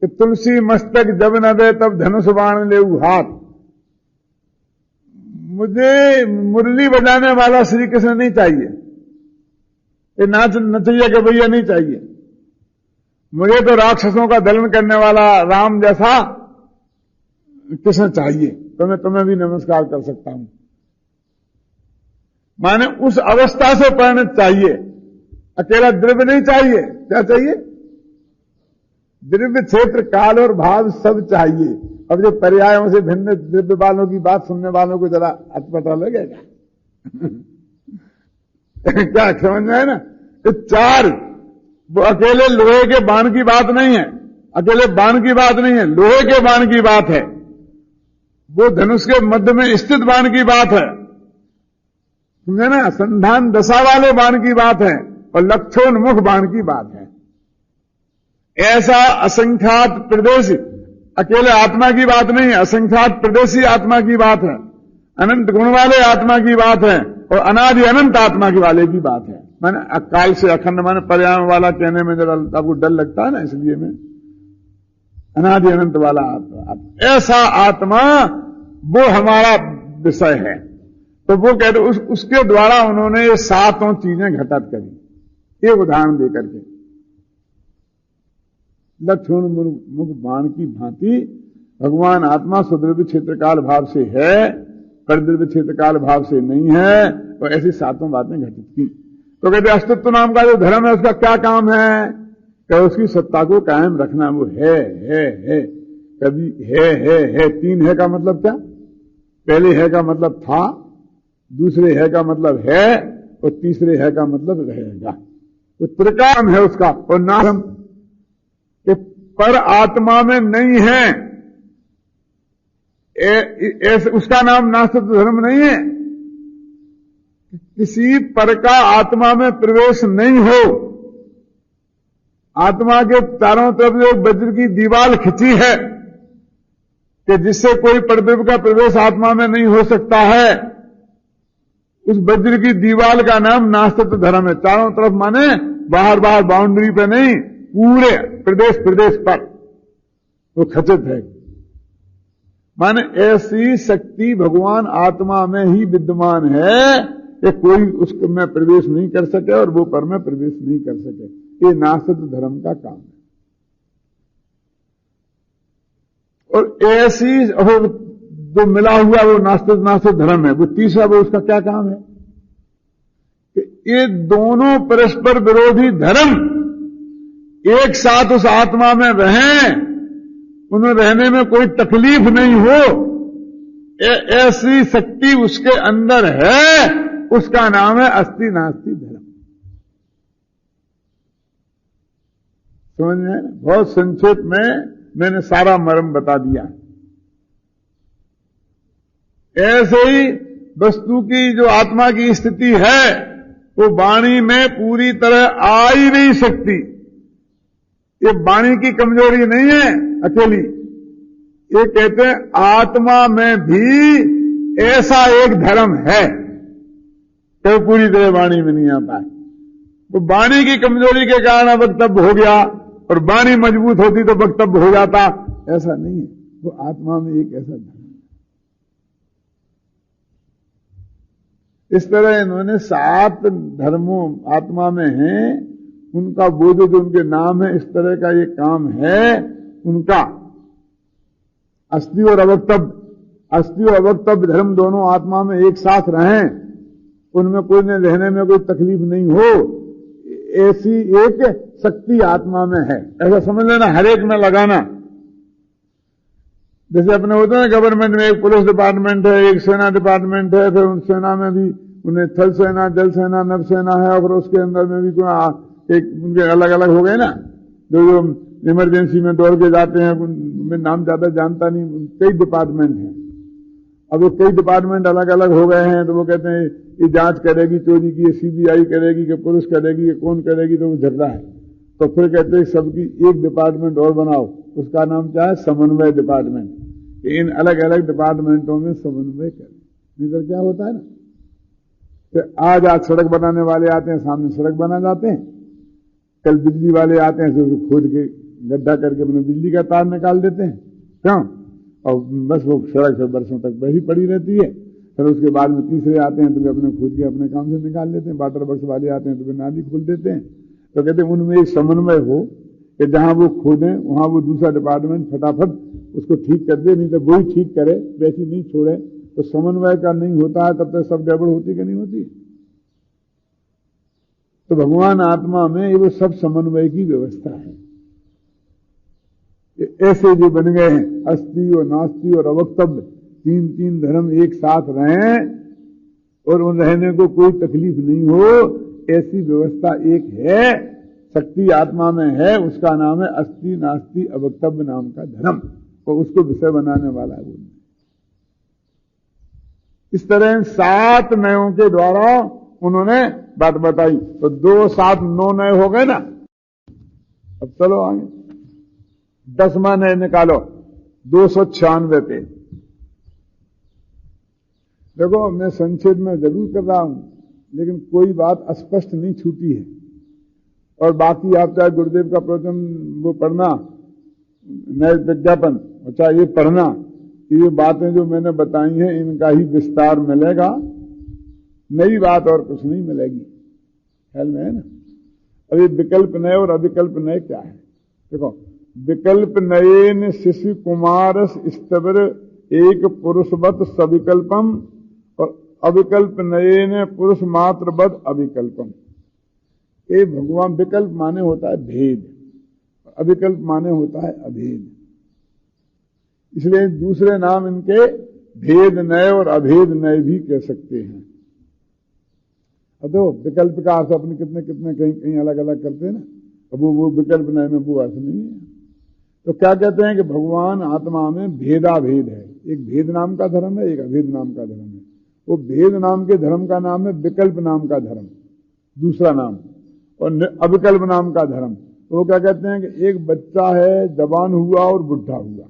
कि तुलसी मस्तक जब न दे तब धनुष बाण ले हाथ। मुझे मुरली बजाने वाला श्री कृष्ण नहीं चाहिए, ये नचैया के भैया नहीं चाहिए। मुझे तो राक्षसों का दलन करने वाला राम जैसा कृष्ण चाहिए, तो मैं तुम्हें भी नमस्कार कर सकता हूं। माने उस अवस्था से परिणत चाहिए, अकेला द्रव्य नहीं चाहिए। क्या चाहिए? द्रव्य क्षेत्र काल और भाव सब चाहिए। अब जो पर्यायों से भिन्न द्रव्य वालों की बात सुनने वालों को जरा अटपटा लगेगा। क्या समझ में है ना? तो 4 वो अकेले लोहे के बाण की बात नहीं है, अकेले बाण की बात नहीं है, लोहे के बाण की बात है। वो धनुष के मध्य में स्थित बाण की बात है, समझे ना? संधान दशा वाले बाण की बात है और लक्ष्योन्मुख बाण की बात है। ऐसा असंख्यात प्रदेशी, अकेले आत्मा की बात नहीं है, असंख्यात प्रदेशी आत्मा की बात है, अनंत गुण वाले आत्मा की बात है और अनादि अनंत आत्मा के वाले की बात है। मैंने अकाल से अखंड माने पर्यावरण वाला कहने में जरा आपको डर लगता है ना, इसलिए मैं अनादि अनंत वाला आत्मा, ऐसा आत्मा वो हमारा विषय है। तो वो कहते उसके द्वारा उन्होंने ये 7 चीजें घटित करी, एक उदाहरण देकर के। लक्ष्योन्मुख बाण की भांति भगवान आत्मा सुद्रव्य क्षेत्र काल भाव से है, परद्रव्य क्षेत्र काल भाव से नहीं है। तो ऐसी 7 बातें घटित की। तो कहते अस्तित्व नाम का जो धर्म है उसका क्या काम है? कि उसकी सत्ता को कायम रखना। वो है कभी है। तीन है का मतलब क्या? पहले है का मतलब था, दूसरे है का मतलब है, और तीसरे है का मतलब रहेगा। तो त्रिकाम है उसका। और नाम कि पर आत्मा में नहीं है, उसका नाम नास्तित्व धर्म नहीं है। किसी पर का आत्मा में प्रवेश नहीं हो। आत्मा के चारों तरफ जो वज्र की दीवार खिंची है कि जिससे कोई परदेव का प्रवेश आत्मा में नहीं हो सकता है, उस वज्र की दीवार का नाम नास्तित्व धर्म है। चारों तरफ माने बाहर बाउंड्री पे नहीं, पूरे प्रदेश पर वो खचित है। माने ऐसी शक्ति भगवान आत्मा में ही विद्यमान है कि कोई उसमें प्रवेश नहीं कर सके और वो पर में प्रवेश नहीं कर सके। ये नास्तित्व धर्म का काम है। और ऐसी जो मिला हुआ वो नास्तिक धर्म है, वो तीसरा वो उसका क्या काम है कि ये दोनों परस्पर विरोधी धर्म एक साथ उस आत्मा में रहें, उनमें रहने में कोई तकलीफ नहीं हो, ऐसी शक्ति उसके अंदर है, उसका नाम है अस्ति नास्ति धर्म। समझ में? बहुत संक्षेप में मैंने सारा मर्म बता दिया। ऐसे ही वस्तु की जो आत्मा की स्थिति है वो वाणी में पूरी तरह आ ही नहीं सकती। ये वाणी की कमजोरी नहीं है अकेली। ये कहते हैं आत्मा में भी ऐसा एक धर्म है तो पूरी तरह वाणी में नहीं आता है। वो वाणी की कमजोरी के कारण वक्तव्य हो गया और वाणी मजबूत होती तो वक्तव्य हो जाता, ऐसा नहीं है। वो आत्मा में एक ऐसा धर्म। इस तरह इन्होंने 7 धर्मों आत्मा में हैं, उनका वो जो उनके नाम है, इस तरह का ये काम है उनका। अस्थि और अवक्तव्य धर्म दोनों आत्मा में एक साथ रहें, उनमें कोई न रहने में कोई तकलीफ नहीं हो, ऐसी एक शक्ति आत्मा में है। ऐसा समझ लेना, हर एक में लगाना। जैसे अपने होते हैं गवर्नमेंट में एक पुलिस डिपार्टमेंट है, एक सेना डिपार्टमेंट है, फिर उन सेना में भी उन्हें थल सेना, जल सेना, नभ सेना है, और उसके अंदर में भी एक उनके अलग अलग हो गए ना, जो इमरजेंसी में दौड़ के जाते हैं, उनमें नाम ज्यादा जानता नहीं, कई डिपार्टमेंट हैं। अब वो कई डिपार्टमेंट अलग अलग हो गए हैं, तो वो कहते हैं ये जांच करेगी चोरी की, ये सीबीआई करेगी कि पुलिस करेगी, ये कौन करेगी, तो वो झगड़ा है। तो फिर कहते हैं सबकी एक डिपार्टमेंट और बनाओ, उसका नाम क्या है? समन्वय डिपार्टमेंट। इन अलग अलग डिपार्टमेंटों में समन्वय करें, नहीं तो क्या होता है ना, तो आज सड़क बनाने वाले आते हैं, सामने सड़क बना जाते हैं, कल बिजली वाले आते हैं, तो खोद के गड्ढा करके अपने बिजली का तार निकाल देते हैं, क्यों? और बस वो सड़क से बरसों तक वही पड़ी रहती है। फिर उसके बाद में तीसरे आते हैं तो वे अपने खुद के अपने काम से निकाल लेते हैं। वाटर वर्क्स वाले आते हैं तो वे नाली खोल देते हैं। तो कहते हैं उनमें एक समन्वय हो कि जहां वो खोदें वहां वो दूसरा डिपार्टमेंट फटाफट उसको ठीक कर दे, नहीं तो वही ठीक करे, वैसी नहीं छोड़े। तो समन्वय का नहीं होता है तब तक सब गड़बड़ होती कि नहीं होती। तो भगवान आत्मा में ये वो सब समन्वय की व्यवस्था है। ऐसे जो बन गए हैं अस्थि और नास्ति और अवक्तव्य, 3 धर्म एक साथ रहें और उन रहने को कोई तकलीफ नहीं हो, ऐसी व्यवस्था एक है, शक्ति आत्मा में है, उसका नाम है अस्थि नास्ति अवक्तव्य नाम का धर्म। तो उसको विषय बनाने वाला है। इस तरह 7 नयों के द्वारा उन्होंने बात बताई। तो 2, 7, 9 नए हो गए ना। अब चलो आगे 10वां नए निकालो, 296 पे। देखो मैं संक्षेप में जरूर कर रहा हूं, लेकिन कोई बात अस्पष्ट नहीं छूटी है। और बाकी आप चाहे गुरुदेव का प्रवचन वो पढ़ना, नए विज्ञापन, और चाहे ये पढ़ना, ये बातें जो मैंने बताई हैं इनका ही विस्तार मिलेगा, नई बात और कुछ नहीं मिलेगी। ख्याल में है ना। अभी विकल्प नए और अविकल्प नए क्या है? देखो, विकल्प नयेन शिशु कुमार स्तवर एक पुरुषवत सविकल्पम, और अविकल्प नयेन पुरुष मात्रवत अविकल्पम। ये भगवान विकल्प माने होता है भेद, अविकल्प माने होता है अभेद। इसलिए दूसरे नाम इनके भेद नय और अभेद नय भी कह सकते हैं। अब तो विकल्प का अर्थ अपने कितने कितने कहीं कहीं अलग अलग करते हैं ना। अब वो विकल्प नय में वो अर्थ नहीं है। तो क्या कहते हैं कि भगवान आत्मा में भेदाभेद है। एक भेद नाम का धर्म है, एक अभेद नाम का धर्म है। वो भेद नाम के धर्म का नाम है विकल्प नाम का धर्म, दूसरा नाम, और अविकल्प नाम का धर्म। तो वो क्या कहते हैं कि एक बच्चा है, जवान हुआ और बुढ़ा हुआ,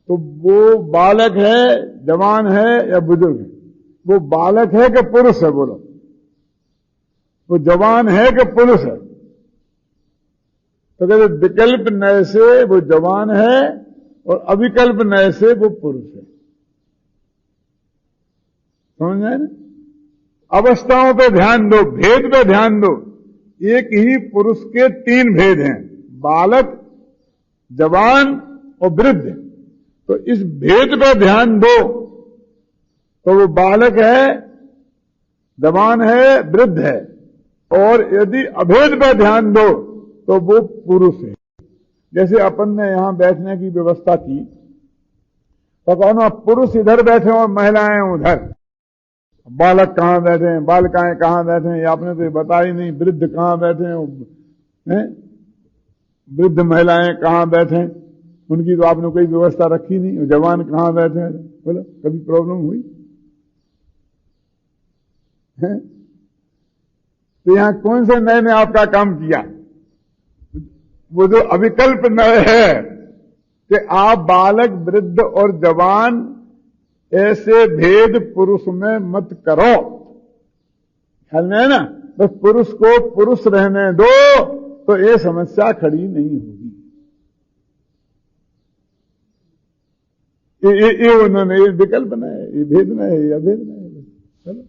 तो वो बालक है, जवान है या बुजुर्ग है? वो बालक है कि पुरुष है? बोलो, वो जवान है कि पुरुष है? तो कहते विकल्प नय से वो जवान है और अविकल्प नय से वो पुरुष है। समझ आए ना? अवस्थाओं पे ध्यान दो, भेद पे ध्यान दो। एक ही पुरुष के तीन भेद हैं, बालक, जवान और वृद्ध। तो इस भेद पे ध्यान दो तो वो बालक है, जवान है, वृद्ध है। और यदि अभेद पे ध्यान दो तो वो पुरुष है। जैसे अपन ने यहां बैठने की व्यवस्था की, तो कौन पुरुष इधर बैठे और महिलाएं उधर, बालक कहां बैठे हैं, बालिकाएं कहां बैठे हैं, आपने तो बता ही नहीं। वृद्ध कहां बैठे हैं, वृद्ध महिलाएं कहां बैठे हैं, उनकी तो आपने कोई व्यवस्था रखी नहीं। जवान कहां बैठे हैं, बोलो कभी प्रॉब्लम हुई है? तो यहां कौन से नए ने आपका काम किया? वो जो अविकल्प नय है कि आप बालक, वृद्ध और जवान ऐसे भेद पुरुष में मत करो। ख्याल में है ना? बस पुरुष को पुरुष रहने दो तो ये समस्या खड़ी नहीं होगी। ये उन्होंने ये विकल्प न है, ये भेद न है, ये अभेद न है। चलो,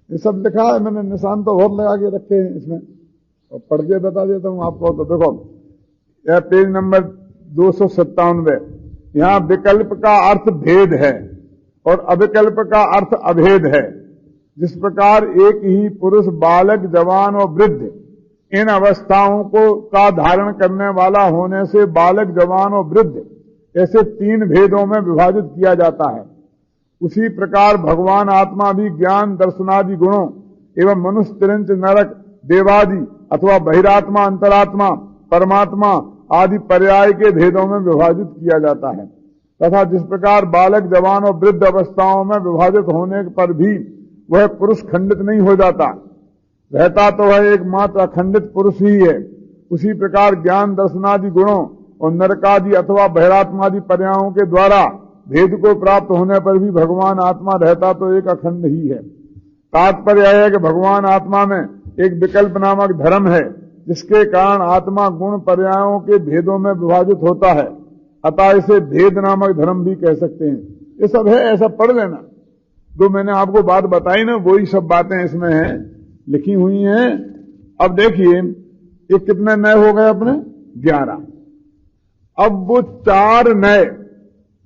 ये सब लिखा है, मैंने निशान तो बहुत लगा के रखे हैं इसमें, और पढ़ के बता देता हूं आपको। तो देखो, यह पेज नंबर 297, यहां विकल्प का अर्थ भेद है और अविकल्प का अर्थ अभेद है। जिस प्रकार एक ही पुरुष, बालक, जवान और वृद्ध इन अवस्थाओं को का धारण करने वाला होने से बालक, जवान और वृद्ध ऐसे तीन भेदों में विभाजित किया जाता है, उसी प्रकार भगवान आत्मा भी ज्ञान, दर्शनादि गुणों एवं मनुष्य, तिरंच, नरक, देवादि अथवा बहिरात्मा, अंतरात्मा, परमात्मा आदि पर्याय के भेदों में विभाजित किया जाता है। तथा जिस प्रकार बालक, जवान और वृद्ध अवस्थाओं में विभाजित होने पर भी वह पुरुष खंडित नहीं हो जाता, रहता तो वह एकमात्र अखंडित पुरुष ही है, उसी प्रकार ज्ञान, दर्शनादि गुणों और नरकादि अथवा बहिरात्मादि पर्यायों के द्वारा भेद को प्राप्त होने पर भी भगवान आत्मा रहता तो एक अखंड ही है। तात्पर्य यह है कि भगवान आत्मा में एक विकल्प नामक धर्म है, जिसके कारण आत्मा गुण पर्यायों के भेदों में विभाजित होता है। अतः इसे भेद नामक धर्म भी कह सकते हैं। ये सब है, ऐसा पढ़ लेना। जो मैंने आपको बात बताई ना, वही सब बातें इसमें हैं, लिखी हुई हैं। अब देखिए, ये कितने नए हो गए अपने? 11। अब वो 4 नए,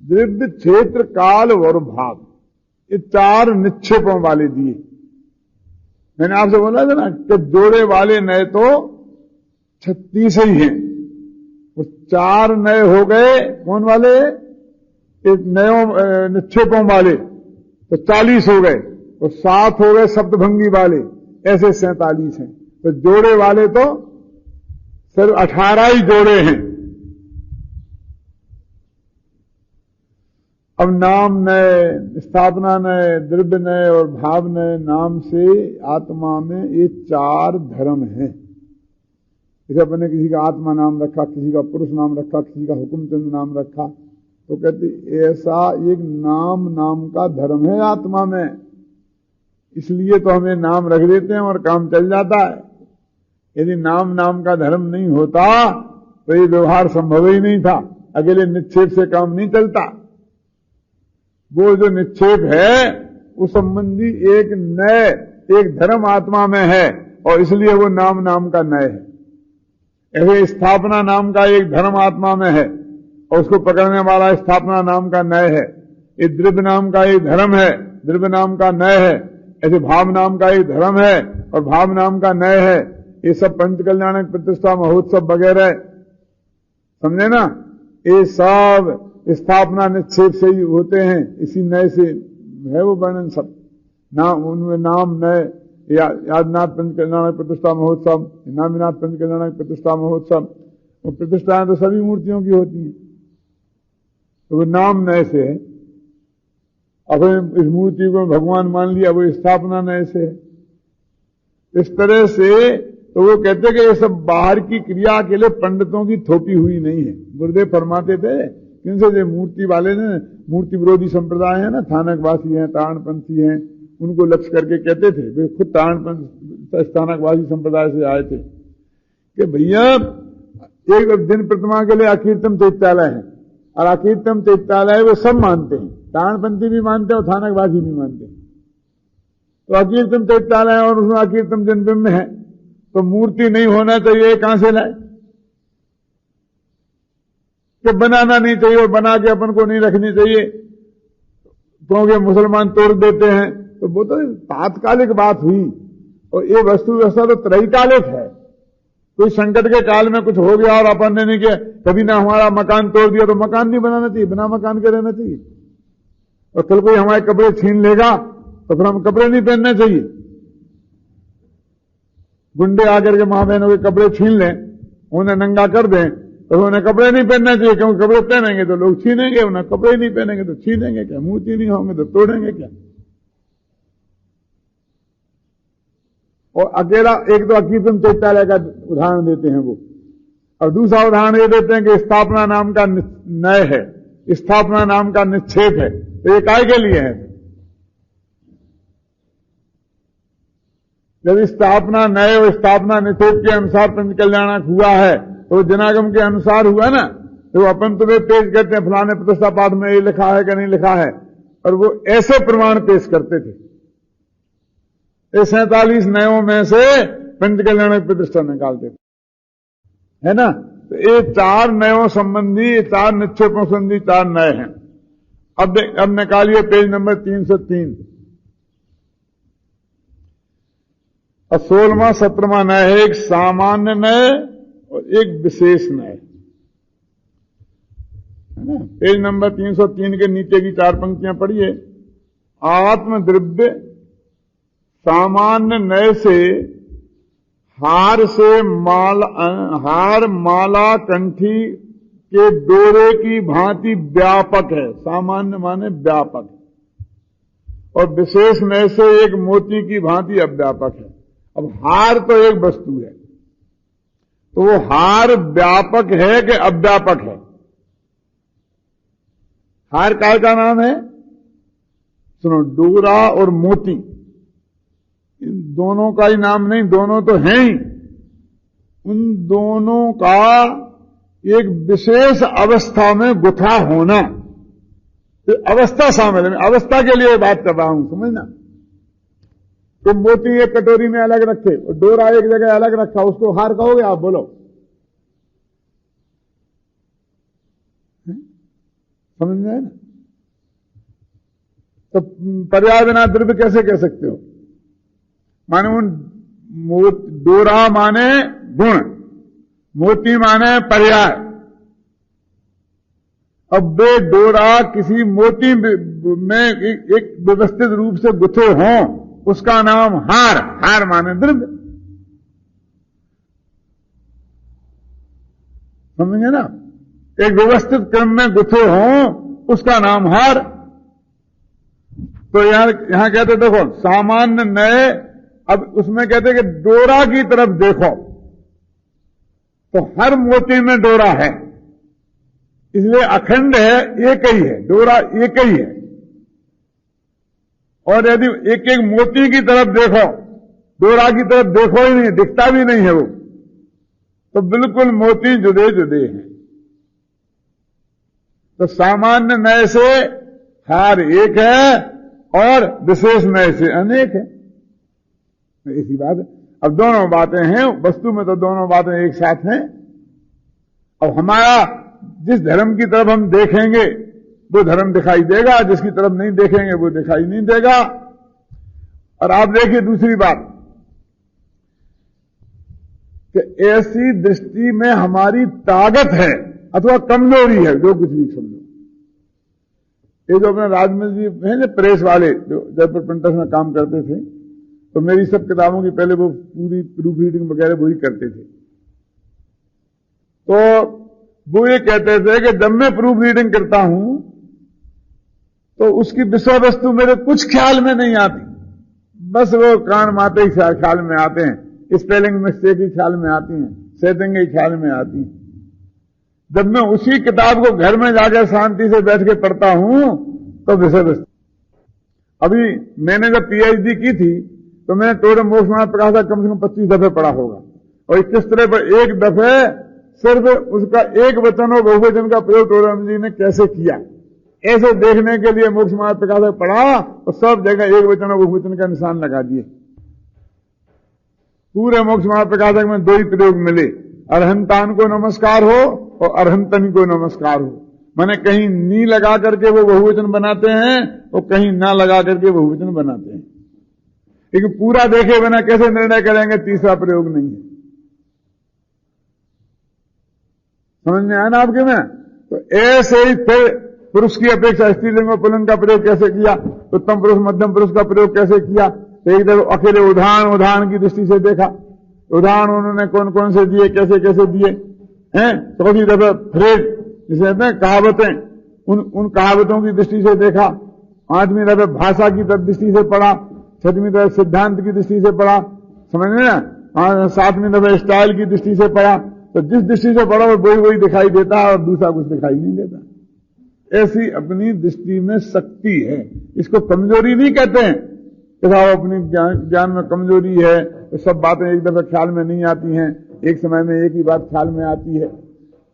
दृढ़, क्षेत्र, काल और भाव, ये 4 निक्षेपों वाले दिए। मैंने आपसे बोला था ना कि जोड़े वाले नए तो 36 ही हैं। वो 4 नए हो गए, कौन वाले? एक नए निक्षेपों वाले तो 40 हो गए, तो 7 हो गए सप्तभंगी वाले, ऐसे 47 हैं। तो जोड़े वाले तो सिर्फ 18 ही जोड़े हैं। अब नाम नए, स्थापना नए, द्रव्य नए और भाव नए नाम से आत्मा में ये 4 धर्म हैं। जैसे अपने किसी का आत्मा नाम रखा, किसी का पुरुष नाम रखा, किसी का हुकुमचंद नाम रखा, तो कहते ऐसा एक नाम नाम का धर्म है आत्मा में। इसलिए तो हमें नाम रख देते हैं और काम चल जाता है। यदि नाम नाम का धर्म नहीं होता तो ये व्यवहार संभव ही नहीं था। अकेले निक्षेप से काम नहीं चलता। वो जो निक्षेप है उस संबंधी एक नए, एक धर्म आत्मा में है और इसलिए वो नाम नाम का नए है। ऐसे स्थापना नाम का एक धर्म आत्मा में है और उसको पकड़ने वाला स्थापना नाम का नय है। ये द्रव्य नाम का एक धर्म है, द्रव्य नाम का नय है, ऐसे भाव नाम का एक धर्म है और भाव नाम का नय है। ये सब पंच कल्याणक प्रतिष्ठा महोत्सव वगैरह, समझे ना, ये सब स्थापना निक्षेप से ही होते हैं, इसी नय से है वो वर्णन सब। नाम उनमें नाम नय, यादनाथ पंच कल्याणक प्रतिष्ठा महोत्सव, नामीनाथ पंच कल्याणक प्रतिष्ठा महोत्सव। वो प्रतिष्ठाएं तो सभी मूर्तियों की होती हैं, तो वो नाम नय से है। अब इस मूर्ति को भगवान मान लिया, वो स्थापना नय से है। इस तरह से तो वो कहते कि ये सब बाहर की क्रिया के लिए पंडितों की थोपी हुई नहीं है। गुरुदेव फरमाते थे, किनसे जो मूर्ति वाले ने, मूर्ति विरोधी संप्रदाय है ना, थानकवासी हैं, तारणपंथी हैं, उनको लक्ष्य करके कहते थे, वे खुद तारणपंथी संप्रदाय से आए थे, कि भैया एक दिन प्रतिमा के लिए अकीर्तम चैत्यालय है, और अकीर्तम चैत्यालय वो सब मानते हैं, तारणपंथी भी मानते हैं और थानकवासी भी मानते हैं। तो अकीर्तम चैत्यालय और उसमें अकीर्तम जन्मबिंब है, तो मूर्ति नहीं होना चाहिए, कहां से लाए? कि बनाना नहीं चाहिए और बना के अपन को नहीं रखनी चाहिए क्योंकि मुसलमान तोड़ देते हैं। तो वो तो तात्कालिक बात हुई, और ये वस्तु व्यवस्था तो त्रैकालिक है। कोई संकट के काल में कुछ हो गया और अपन ने नहीं किया, कभी ना हमारा मकान तोड़ दिया, तो मकान नहीं बनाना चाहिए, बिना मकान के रहना चाहिए। और कल कोई हमारे कपड़े छीन लेगा तो फिर हम कपड़े नहीं पहनने चाहिए। गुंडे आकर के मां बहनों के कपड़े छीन लें, उन्हें नंगा कर दें, तो उन्हें कपड़े नहीं पहनना चाहिए, क्योंकि कपड़े पहनेंगे तो लोग छीनेंगे, उन्हें कपड़े नहीं पहनेंगे तो छीनेंगे क्या, मूर्ति नहीं होंगे तो तोड़ेंगे क्या। और अकेला एक तो अकीर्तन चैत्यालय का उदाहरण देते हैं वो, और दूसरा उदाहरण ये देते हैं कि स्थापना नाम का नय है, स्थापना नाम का निक्षेप है। तो ये काय के लिए है? जब स्थापना नए और स्थापना निषेध के अनुसार पंच कल्याणक हुआ है, तो जनागम के अनुसार हुआ ना। तो अपन तुम्हें पेश करते हैं, फलाने प्रतिष्ठा पाठ में ये लिखा है कि नहीं लिखा है, और वो ऐसे प्रमाण पेश करते थे। ये 47 नयों में से पंच कल्याणक प्रतिष्ठा निकालते थे, है ना। तो ये 4 नयों संबंधी, 4 निक्षेपों संबंधी 4 नए हैं। अब निकालिए पेज नंबर 303 और 16वां 17वां नय है। एक सामान्य नय और एक विशेष नय, है ना। पेज नंबर 303 के नीचे की 4 पंक्तियां पढ़िए। आत्मद्रव्य सामान्य नय से हार माला कंठी के डोरे की भांति व्यापक है। सामान्य माने व्यापक, और विशेष नय से एक मोती की भांति अव्यापक है। अब हार तो एक वस्तु है, तो वो हार व्यापक है कि अव्यापक है? हार काय का नाम है? सुनो, डोरा और मोती, इन दोनों का ही नाम नहीं, दोनों तो हैं ही। उन दोनों का एक विशेष अवस्था में गुथा होना, तो अवस्था शामिल है। अवस्था के लिए बात कर रहा हूं, समझना। तो मोती एक कटोरी में अलग रखे और डोरा एक जगह अलग रखा, उसको हार कहोगे आप? बोलो, समझ में है ना। तो पर्याय बिना द्रव्य कैसे कह सकते हो? माने उन डोरा माने गुण, मोती माने पर्याय। अब वे डोरा किसी मोती में एक व्यवस्थित रूप से गुथे हों, उसका नाम हार। हार माने द्रव्य, समझेंगे ना। एक व्यवस्थित क्रम में गुथे हों, उसका नाम हार। तो यहां कहते देखो सामान्य नए, अब उसमें कहते कि डोरा की तरफ देखो, तो हर मोती में डोरा है, इसलिए अखंड है, एक ही है, डोरा एक ही है। और यदि एक एक मोती की तरफ देखो, डोरा की तरफ देखो ही नहीं, दिखता भी नहीं है वो, तो बिल्कुल मोती जुदे जुदे हैं। तो सामान्य नय से हार एक है और विशेष नय से अनेक है। इसी बात है। अब दोनों बातें हैं, वस्तु में तो दोनों बातें एक साथ हैं। अब हमारा जिस धर्म की तरफ हम देखेंगे वो धर्म दिखाई देगा, जिसकी तरफ नहीं देखेंगे वो दिखाई नहीं देगा। और आप देखिए दूसरी बात कि ऐसी दृष्टि में हमारी ताकत है अथवा कमजोरी है, जो कुछ भी समझो। ये जो अपने राजमल जी हैं ना प्रेस वाले, जो जयपुर प्रिंटर्स में काम करते थे, तो मेरी सब किताबों की पहले वो पूरी प्रूफ रीडिंग वगैरह वही करते थे। तो वो ये कहते थे कि जब मैं प्रूफ रीडिंग करता हूं तो उसकी विषय वस्तु मेरे कुछ ख्याल में नहीं आती, बस वो कान माते ही ख्याल में आते हैं, स्पेलिंग मिस्टेक ही ख्याल में आती हैं, सेटिंग ही ख्याल में आती हैं। जब मैं उसी किताब को घर में जाकर शांति से बैठ के पढ़ता हूं तो विषय वस्तु। अभी मैंने जब पीएचडी की थी तो मैंने टोडर मोक्ष मार्ग प्रकाश कम से कम 25 दफे पढ़ा होगा, और 21 तरह पर एक दफे सिर्फ उसका एक वचन और बहुवचन का प्रयोग टोडर जी ने कैसे किया, ऐसे देखने के लिए मोक्ष मार्ग प्रकाशक पढ़ा और सब जगह एक वचन और बहुवचन का निशान लगा दिए। पूरे मोक्ष मार्ग प्रकाशक में 2 ही प्रयोग मिले, अरहंतान को नमस्कार हो और अरहंतन को नमस्कार हो। माने कहीं नी लगा करके वो बहुवचन बनाते हैं और कहीं ना लगा करके बहुवचन बनाते हैं, लेकिन पूरा देखे बिना कैसे निर्णय करेंगे, तीसरा प्रयोग नहीं है। समझ में आया ना आपके में? तो ऐसे ही फिर पुरुष की अपेक्षा स्त्रीलिंग और पुल्लिंग का प्रयोग कैसे किया, उत्तम पुरुष मध्यम पुरुष का प्रयोग कैसे किया, तो एक तरफ अकेले उदाहरण की दृष्टि से देखा, उदाहरण उन्होंने कौन कौन से दिए, कैसे कैसे दिए हैं। चौथी दफा फ्रेज जिसे कहते हैं कहावतें, उन कहावतों की दृष्टि से देखा। 8वीं दफा भाषा की दृष्टि से पढ़ा, 6वीं दफा सिद्धांत की दृष्टि से पढ़ा, समझ में ना। 7वीं दफा स्टाइल की दृष्टि से पढ़ा। तो जिस दृष्टि से पढ़ा वही दिखाई देता है और दूसरा कुछ दिखाई नहीं देता। ऐसी अपनी दृष्टि में शक्ति है, इसको कमजोरी नहीं कहते हैं कि साहब अपनी ज्ञान में कमजोरी है, तो सब बातें एक दफा ख्याल में नहीं आती हैं, एक समय में एक ही बात ख्याल में आती है।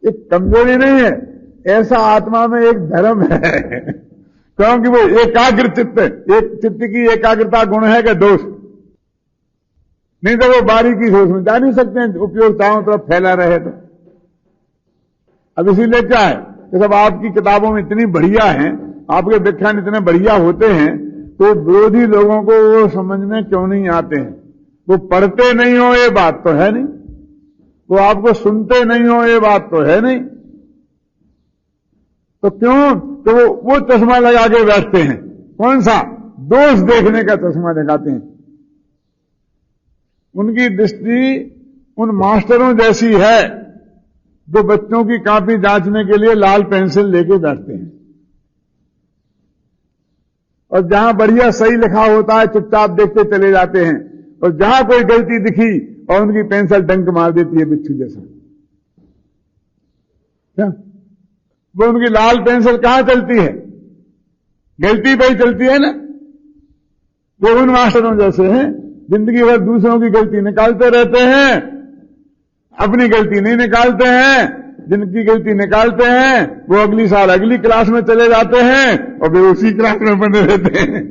एक कमजोरी नहीं है, ऐसा आत्मा में एक धर्म है क्योंकि वो एकाग्र चित्त, एक चित्त की एकाग्रता गुण है कि दोष, नहीं तो वो बारीकी सोच में जा नहीं सकते हैं, उपयोग चारों तरफ फैला रहे तो। अब इसीलिए क्या है कि सब आपकी किताबों में इतनी बढ़िया हैं, आपके व्याख्यान इतने बढ़िया होते हैं, तो विरोधी लोगों को वो समझ में क्यों नहीं आते हैं। वो पढ़ते नहीं हो ये बात तो है नहीं, वो आपको सुनते नहीं हो ये बात तो है नहीं, तो क्यों? तो वो चश्मा लगा के बैठते हैं। कौन सा? दोष देखने का चश्मा लगाते हैं। उनकी दृष्टि उन मास्टरों जैसी है जो बच्चों की कॉपी जांचने के लिए लाल पेंसिल लेके बैठते हैं, और जहां बढ़िया सही लिखा होता है चुपचाप देखते चले जाते हैं, और जहां कोई गलती दिखी और उनकी पेंसिल डंक मार देती है बिच्छू जैसा। क्या वो उनकी लाल पेंसिल कहां चलती है? गलती पे ही चलती है ना। वो उन मास्टरों जैसे हैं, जिंदगी भर दूसरों की गलती निकालते रहते हैं, अपनी गलती नहीं निकालते हैं। जिनकी गलती निकालते हैं वो अगली साल अगली क्लास में चले जाते हैं और वे उसी क्लास में बने रहते हैं।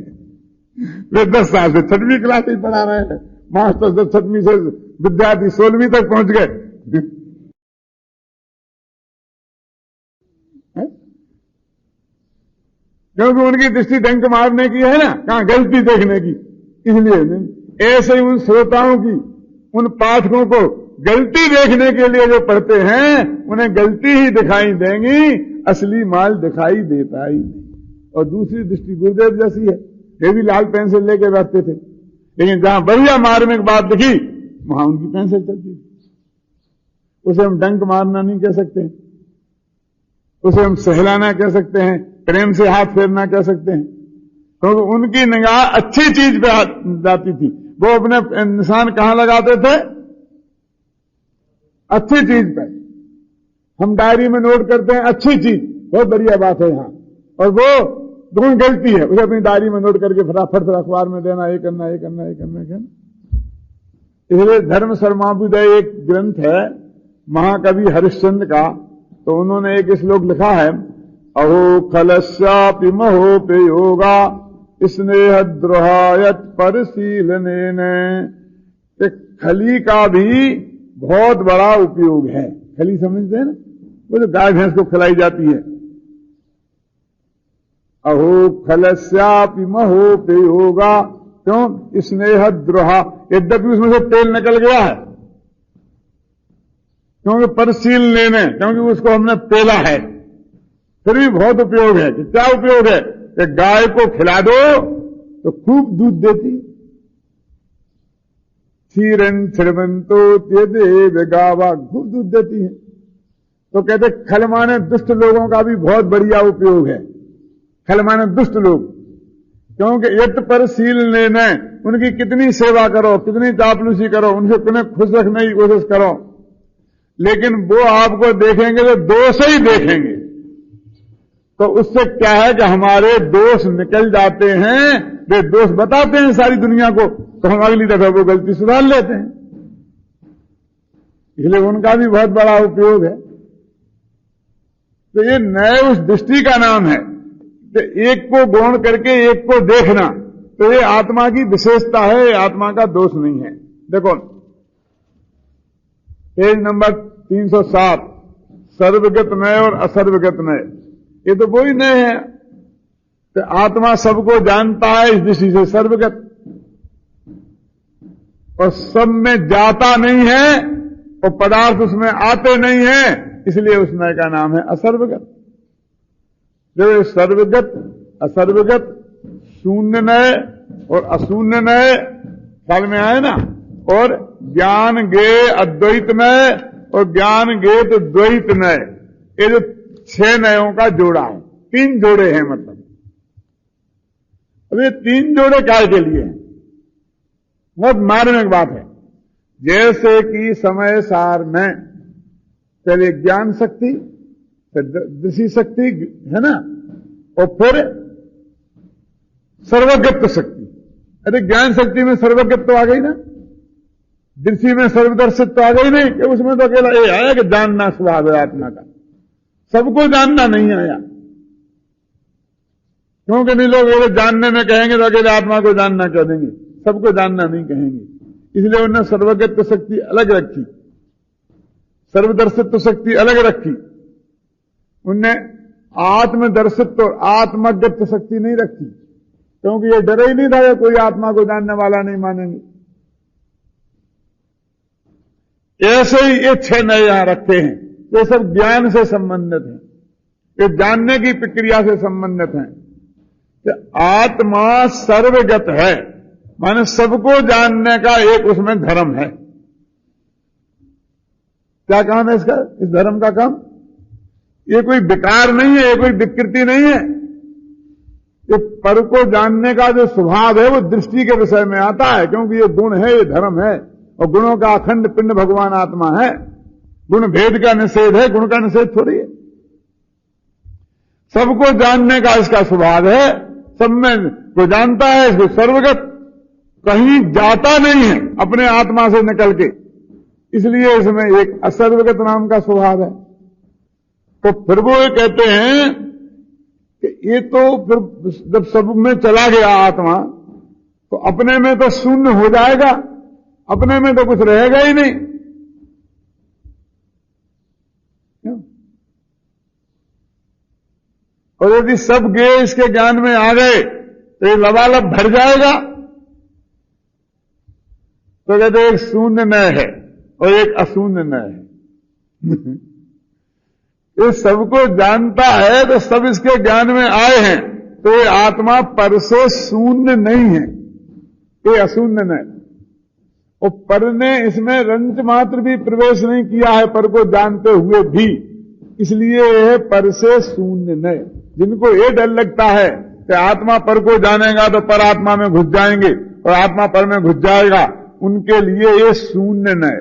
वे 10 साल से 6वीं क्लास ही पढ़ा रहे हैं, मास्टर जब 6वीं से विद्यार्थी 16वीं तक पहुंच गए। क्योंकि उनकी दृष्टि डंक मारने की है ना, कहां गलती देखने की। इसलिए ऐसे ही उन श्रोताओं की, उन पाठकों को गलती देखने के लिए जो पढ़ते हैं उन्हें गलती ही दिखाई देंगी, असली माल दिखाई देता ही नहीं। और दूसरी दृष्टि गुरुदेव जैसी है, ये भी लाल पेंसिल लेके बैठते थे, लेकिन जहां बढ़िया मार्मिक बात दिखी वहां उनकी पेंसिल चलती थी। उसे हम डंक मारना नहीं कह सकते, उसे हम सहलाना कह सकते हैं, प्रेम से हाथ फेरना कह सकते हैं, क्योंकि तो उनकी निगाह अच्छी चीज पे जाती थी। वो अपने निशान कहां लगाते थे? अच्छी चीज पे। हम डायरी में नोट करते हैं अच्छी चीज, बहुत बढ़िया बात है यहां, और वो कौन गलती है उसे अपनी डायरी में नोट करके फटाफट से अखबार में देना, ये करना ये करना ये करना ये करना। इसलिए धर्म सर्माभ्युदय एक ग्रंथ है महाकवि हरिश्चंद्र का, तो उन्होंने एक श्लोक लिखा है, अहो खलस्यापि महोपे योगा स्नेह द्रोहायत परशीलनेन। खली का भी बहुत बड़ा उपयोग है। खली समझते हैं ना, वो जो गाय भैंस को खिलाई जाती है। अहो खलस्यापि महोपे योगा क्यों? स्नेह द्रोहा, यद्यपि उसमें से तेल निकल गया है, क्योंकि परसील लेने, क्योंकि उसको हमने पेला है, फिर भी बहुत उपयोग है। कि क्या उपयोग है? कि गाय को खिला दो तो खूब दूध देती। क्षीरन क्षरवंतो त्यदे गावा, खूब दूध देती है। तो कहते खल माने दुष्ट लोगों का भी बहुत बढ़िया उपयोग है। खल माने दुष्ट लोग, क्योंकि यत परसील लेने, उनकी कितनी सेवा करो, कितनी चापलूसी करो, उनसे कितने खुश रखने की कोशिश करो, लेकिन वो आपको देखेंगे तो दोष ही देखेंगे। तो उससे क्या है कि हमारे दोष निकल जाते हैं, वे दोष बताते हैं सारी दुनिया को, तो हम अगली दफा वो गलती सुधार लेते हैं। इसलिए उनका भी बहुत बड़ा उपयोग है। तो ये नए उस दृष्टि का नाम है कि एक को गौण करके एक को देखना, तो ये आत्मा की विशेषता है, आत्मा का दोष नहीं है। देखो पेज नंबर 307, सर्वगत नय और असर्वगत नय, ये तो वही नय है। तो आत्मा सबको जानता है, इस दृष्टि से सर्वगत, और सब में जाता नहीं है और पदार्थ उसमें आते नहीं है, इसलिए उस नय का नाम है असर्वगत। जो सर्वगत, असर्वगत, शून्य नय और अशून्य नय ख्याल में आए ना, और ज्ञान गे अद्वैत नय और ज्ञान गे तो द्वैत नय, ये जो 6 नयों का जोड़ा है, 3 जोड़े हैं। मतलब अब ये 3 जोड़े काय के लिए हैं? बहुत मार्मिक बात है। जैसे कि समय सार में पहले ज्ञान शक्ति, फिर दृष्टि शक्ति है ना, और फिर सर्वज्ञत्व शक्ति। अरे ज्ञान शक्ति में सर्वज्ञत्व आ गई ना, दृष्टि में सर्वदर्शित्व आ गई नहीं, कि उसमें तो अकेला ये आया कि जानना स्वभाव है आत्मा का, सबको जानना नहीं आया। क्योंकि नहीं लोग ये जानने में कहेंगे तो अकेले आत्मा को जानना कह देंगे, सबको जानना नहीं कहेंगे। इसलिए उन्होंने सर्वज्ञत्व शक्ति अलग रखी, सर्वदर्शित्व शक्ति अलग रखी। उनने आत्मदर्शित्व और आत्मज्ञत्व शक्ति नहीं रखी, क्योंकि ये डर ही नहीं था कि कोई आत्मा को जानने वाला नहीं मानेंगे। ऐसे ही ये 6 नए यहां रखे हैं, ये सब ज्ञान से संबंधित हैं, ये जानने की प्रक्रिया से संबंधित हैं। कि आत्मा सर्वगत है, माने सबको जानने का एक उसमें धर्म है। क्या काम है इसका? इस धर्म का काम ये कोई विकार नहीं है, ये कोई विकृति नहीं है। ये पर को जानने का जो स्वभाव है वो दृष्टि के विषय में आता है, क्योंकि ये गुण है, ये धर्म है, और गुणों का अखंड पिंड भगवान आत्मा है। गुण भेद का निषेध है, गुण का निषेध थोड़ी है। सबको जानने का इसका स्वभाव है, सब में को जानता है, इसको सर्वगत, कहीं जाता नहीं है अपने आत्मा से निकल के, इसलिए इसमें एक असर्वगत नाम का स्वभाव है। तो फिर वो ये कहते हैं कि ये तो फिर जब सब में चला गया आत्मा, तो अपने में तो शून्य हो जाएगा, अपने में तो कुछ रहेगा ही नहीं। और यदि सब गे इसके ज्ञान में आ गए तो ये लबालब भर जाएगा। तो कहते एक शून्य नय है और एक अशून्य नय है। ये सबको जानता है तो सब इसके ज्ञान में आए हैं, तो ये आत्मा पर से शून्य नहीं है, ये अशून्य नय। और पर ने इसमें रंच मात्र भी प्रवेश नहीं किया है, पर को जानते हुए भी, इसलिए यह पर से शून्य नय। जिनको ये डर लगता है कि आत्मा पर को जानेगा तो पर आत्मा में घुस जाएंगे और आत्मा पर में घुस जाएगा, उनके लिए ये शून्य नय।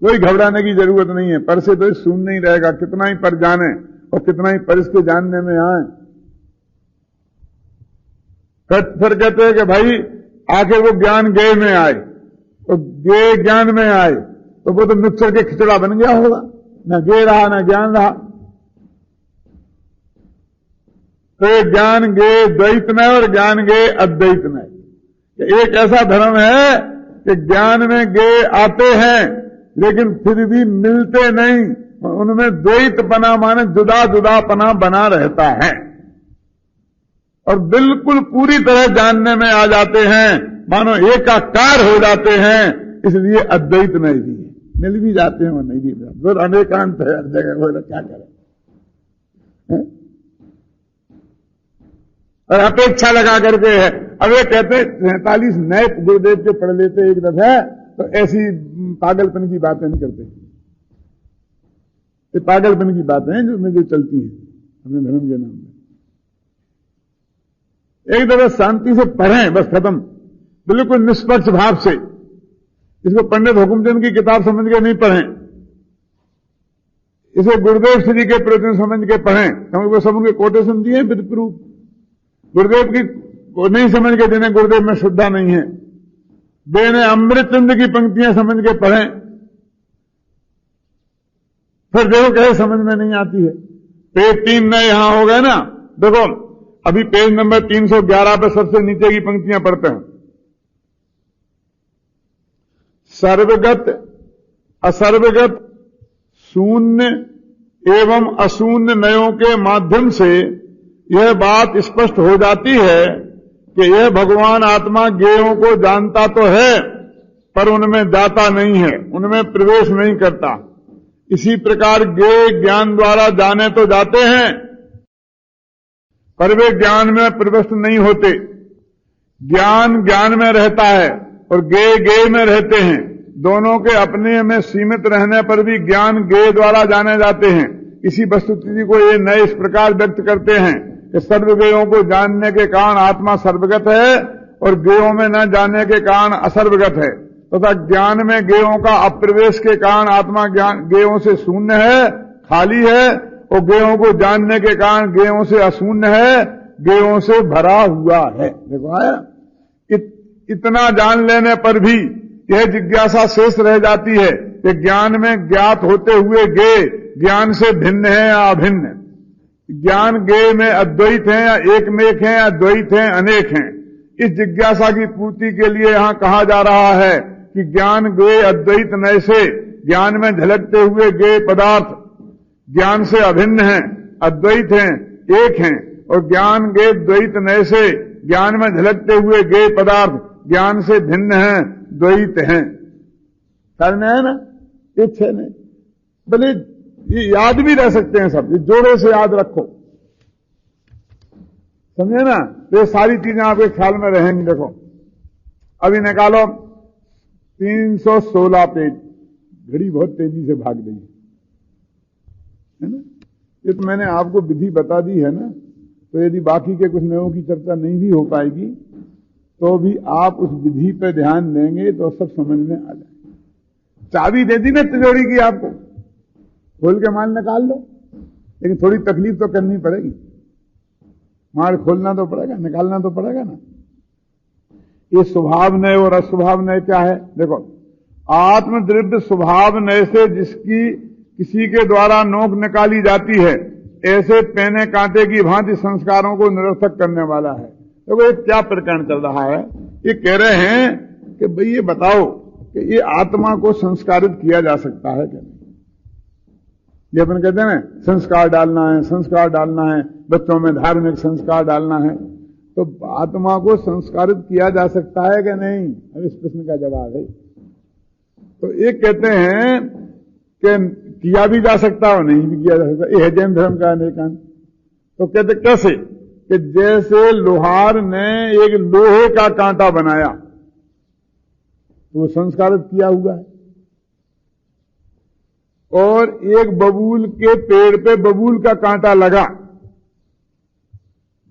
कोई घबराने की जरूरत नहीं है, पर से तो शून्य ही रहेगा, कितना ही पर जाने और कितना ही पर इसके जानने में आए। फिर कहते हैं कि भाई आखिर वो ज्ञान गे में आए, तो गे ज्ञान में आए तो वो तो मिक्सर के खिचड़ा बन गया होगा, न गे रहा न ज्ञान रहा। तो ये ज्ञान गे द्वैत में और ज्ञान गे अद्वैत में। एक ऐसा धर्म है कि ज्ञान में गे आते हैं लेकिन फिर भी मिलते नहीं, उनमें द्वैत पना माने जुदा जुदा पना बना रहता है। और बिल्कुल पूरी तरह जानने में आ जाते हैं, मानो एकाकार हो जाते हैं। इसलिए अद्वैत नहीं भी है, मिल भी जाते हैं और नहीं भी जाते, फिर अनेकांत है हर जगह, वो क्या करें। और अपेक्षा लगा करके है। अब ये कहते 47 नए गुरुदेव के पढ़ लेते एक दफे, तो ऐसी पागलपन की बातें नहीं करते। ये पागलपन की बातें हैं जो चलती हैं अपने धर्म के नाम में। एक दफे शांति से पढ़ें, बस खत्म, बिल्कुल निष्पक्ष भाव से। इसको पंडित हुकुमचंद की किताब समझ के नहीं पढ़ें, इसे गुरुदेव श्री के प्रवचन समझ के पढ़ें, क्योंकि वो सब उनके कोटेशन दिए विद प्रूफ। गुरुदेव की को नहीं समझ के जिन्हें गुरुदेव में श्रद्धा नहीं है, वे ने अमृतचंद की पंक्तियां समझ के पढ़ें, फिर देखो कैसे समझ में नहीं आती है। पेज 3 नए यहां हो गए ना, देखो अभी पेज नंबर 311 पर सबसे नीचे की पंक्तियां पढ़ते हैं। सर्वगत असर्वगत शून्य एवं अशून्य नयों के माध्यम से यह बात स्पष्ट हो जाती है कि यह भगवान आत्मा ज्ञेयों को जानता तो है, पर उनमें जाता नहीं है, उनमें प्रवेश नहीं करता। इसी प्रकार ज्ञेय ज्ञान द्वारा जाने तो जाते हैं, पर वे ज्ञान में प्रविष्ट नहीं होते। ज्ञान ज्ञान में रहता है और ज्ञेय ज्ञेय में रहते हैं। दोनों के अपने में सीमित रहने पर भी ज्ञान ज्ञेय द्वारा जाने जाते हैं। इसी वस्तुस्थिति को ये नए इस प्रकार व्यक्त करते हैं कि सर्वज्ञों को जानने के कारण आत्मा सर्वगत है और ज्ञेयों में न जानने के कारण असर्वगत है, तथा ज्ञान में ज्ञेयों का अप्रवेश के कारण आत्मा ज्ञान ज्ञेयों से शून्य है, खाली है, और ज्ञेयों को जानने के कारण ज्ञेयों से अशून्य है, ज्ञेयों से भरा हुआ है। देखो आया, इतना जान लेने पर भी यह जिज्ञासा शेष रह जाती है कि ज्ञान में ज्ञात होते हुए ज्ञेय ज्ञान से भिन्न है या अभिन्न, ज्ञान ज्ञेय में अद्वैत है या एक में एक है या द्वैत है अनेक हैं। इस जिज्ञासा की पूर्ति के लिए यहां कहा जा रहा है कि ज्ञान ज्ञेय अद्वैत नय से ज्ञान में झलकते हुए ज्ञेय पदार्थ ज्ञान से अभिन्न हैं, अद्वैत हैं, एक हैं, और ज्ञान ज्ञेय द्वैत नय से ज्ञान में झलकते हुए ज्ञेय पदार्थ ज्ञान से भिन्न हैं, द्वैत हैं। करना है ना, ये 6 नहीं, भले ये याद भी रह सकते हैं सब, ये जोड़े से याद रखो, समझे ना, तो ये सारी चीजें आपके ख्याल में रहेंगी। देखो अभी निकालो 316 पेज, घड़ी बहुत तेजी से भाग रही है ना। ये तो मैंने आपको विधि बता दी है ना, तो यदि बाकी के कुछ नयों की चर्चा नहीं भी हो पाएगी तो भी आप उस विधि पर ध्यान देंगे तो सब समझ में आ जाए। चाबी दे दी ना तिजोरी की, आपको खोल के माल निकाल लो, लेकिन थोड़ी तकलीफ तो करनी पड़ेगी, माल खोलना तो पड़ेगा, निकालना तो पड़ेगा ना। ये स्वभाव नय और अस्वभाव नय क्या है? देखो, आत्मद्रव्य स्वभाव नय से जिसकी किसी के द्वारा नोक निकाली जाती है, ऐसे पेने कांटे की भांति संस्कारों को निरर्थक करने वाला है। तो ये क्या प्रकरण चल रहा है? ये कह रहे हैं कि भाई ये बताओ कि ये आत्मा को संस्कारित किया जा सकता है क्या नहीं? ये अपन कहते हैं ना, संस्कार डालना है, संस्कार डालना है, बच्चों में धार्मिक संस्कार डालना है, तो आत्मा को संस्कारित किया जा सकता है क्या नहीं? अब इस प्रश्न का जवाब है, तो एक कहते हैं कि किया भी जा सकता है और नहीं भी किया जा सकता। यह जैन धर्म का अनेकांत। तो कहते कैसे कि जैसे लोहार ने एक लोहे का कांटा बनाया तो वो संस्कारित किया हुआ है, और एक बबूल के पेड़ पे बबूल का कांटा लगा,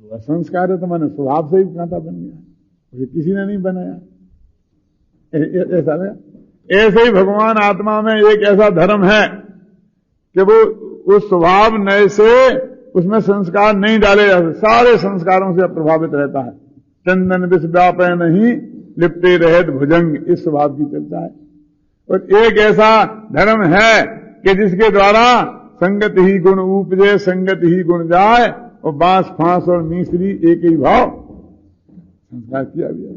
वो संस्कारित माने स्वभाव से ही कांटा बन गया, उसे किसी ने नहीं बनाया। ऐसा लगा। ऐसे ही भगवान आत्मा में एक ऐसा धर्म है कि वो उस स्वभाव नय से उसमें संस्कार नहीं डाले जाते, सारे संस्कारों से प्रभावित रहता है। चंदन विष व्यापै नहीं लिपटे रहत भुजंग, इस स्वभाव की चर्चा है। और एक ऐसा धर्म है कि जिसके द्वारा संगत ही गुण उपजे, संगत ही गुण जाए, और बांस फांस और मिश्री एक ही भाव, संस्कार किया गया।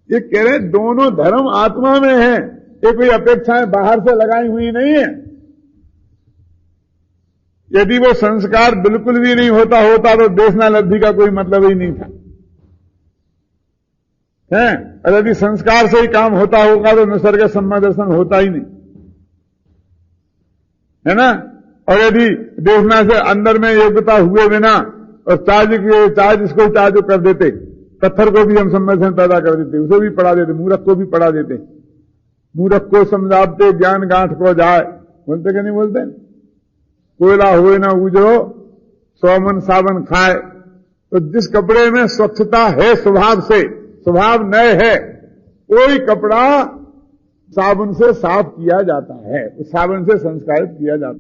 ये कह रहे दोनों धर्म आत्मा में है, ये कोई अपेक्षाएं बाहर से लगाई हुई नहीं है। यदि वो संस्कार बिल्कुल भी नहीं होता तो देशनालब्धि का कोई मतलब ही नहीं था, है। और यदि संस्कार से ही काम होता होगा तो निसर्ग सम्यक दर्शन होता ही नहीं, है ना। और यदि देखना से अंदर में योग्यता हुए बिना और चार्ज जिसको चार्ज कर देते, पत्थर को भी हम सम्यक दर्शन पैदा कर देते, उसे भी पढ़ा देते, मूर्ख को भी पढ़ा देते। मूर्ख को समझाते ज्ञान गांठ को जाए, बोलते कि नहीं बोलते। कोयला हुए ना उजरो 100 मन साबन खाए। तो जिस कपड़े में स्वच्छता है स्वभाव से, स्वभाव नए है, कोई कपड़ा साबुन से साफ किया जाता है, उस साबुन से संस्कारित किया जाता है।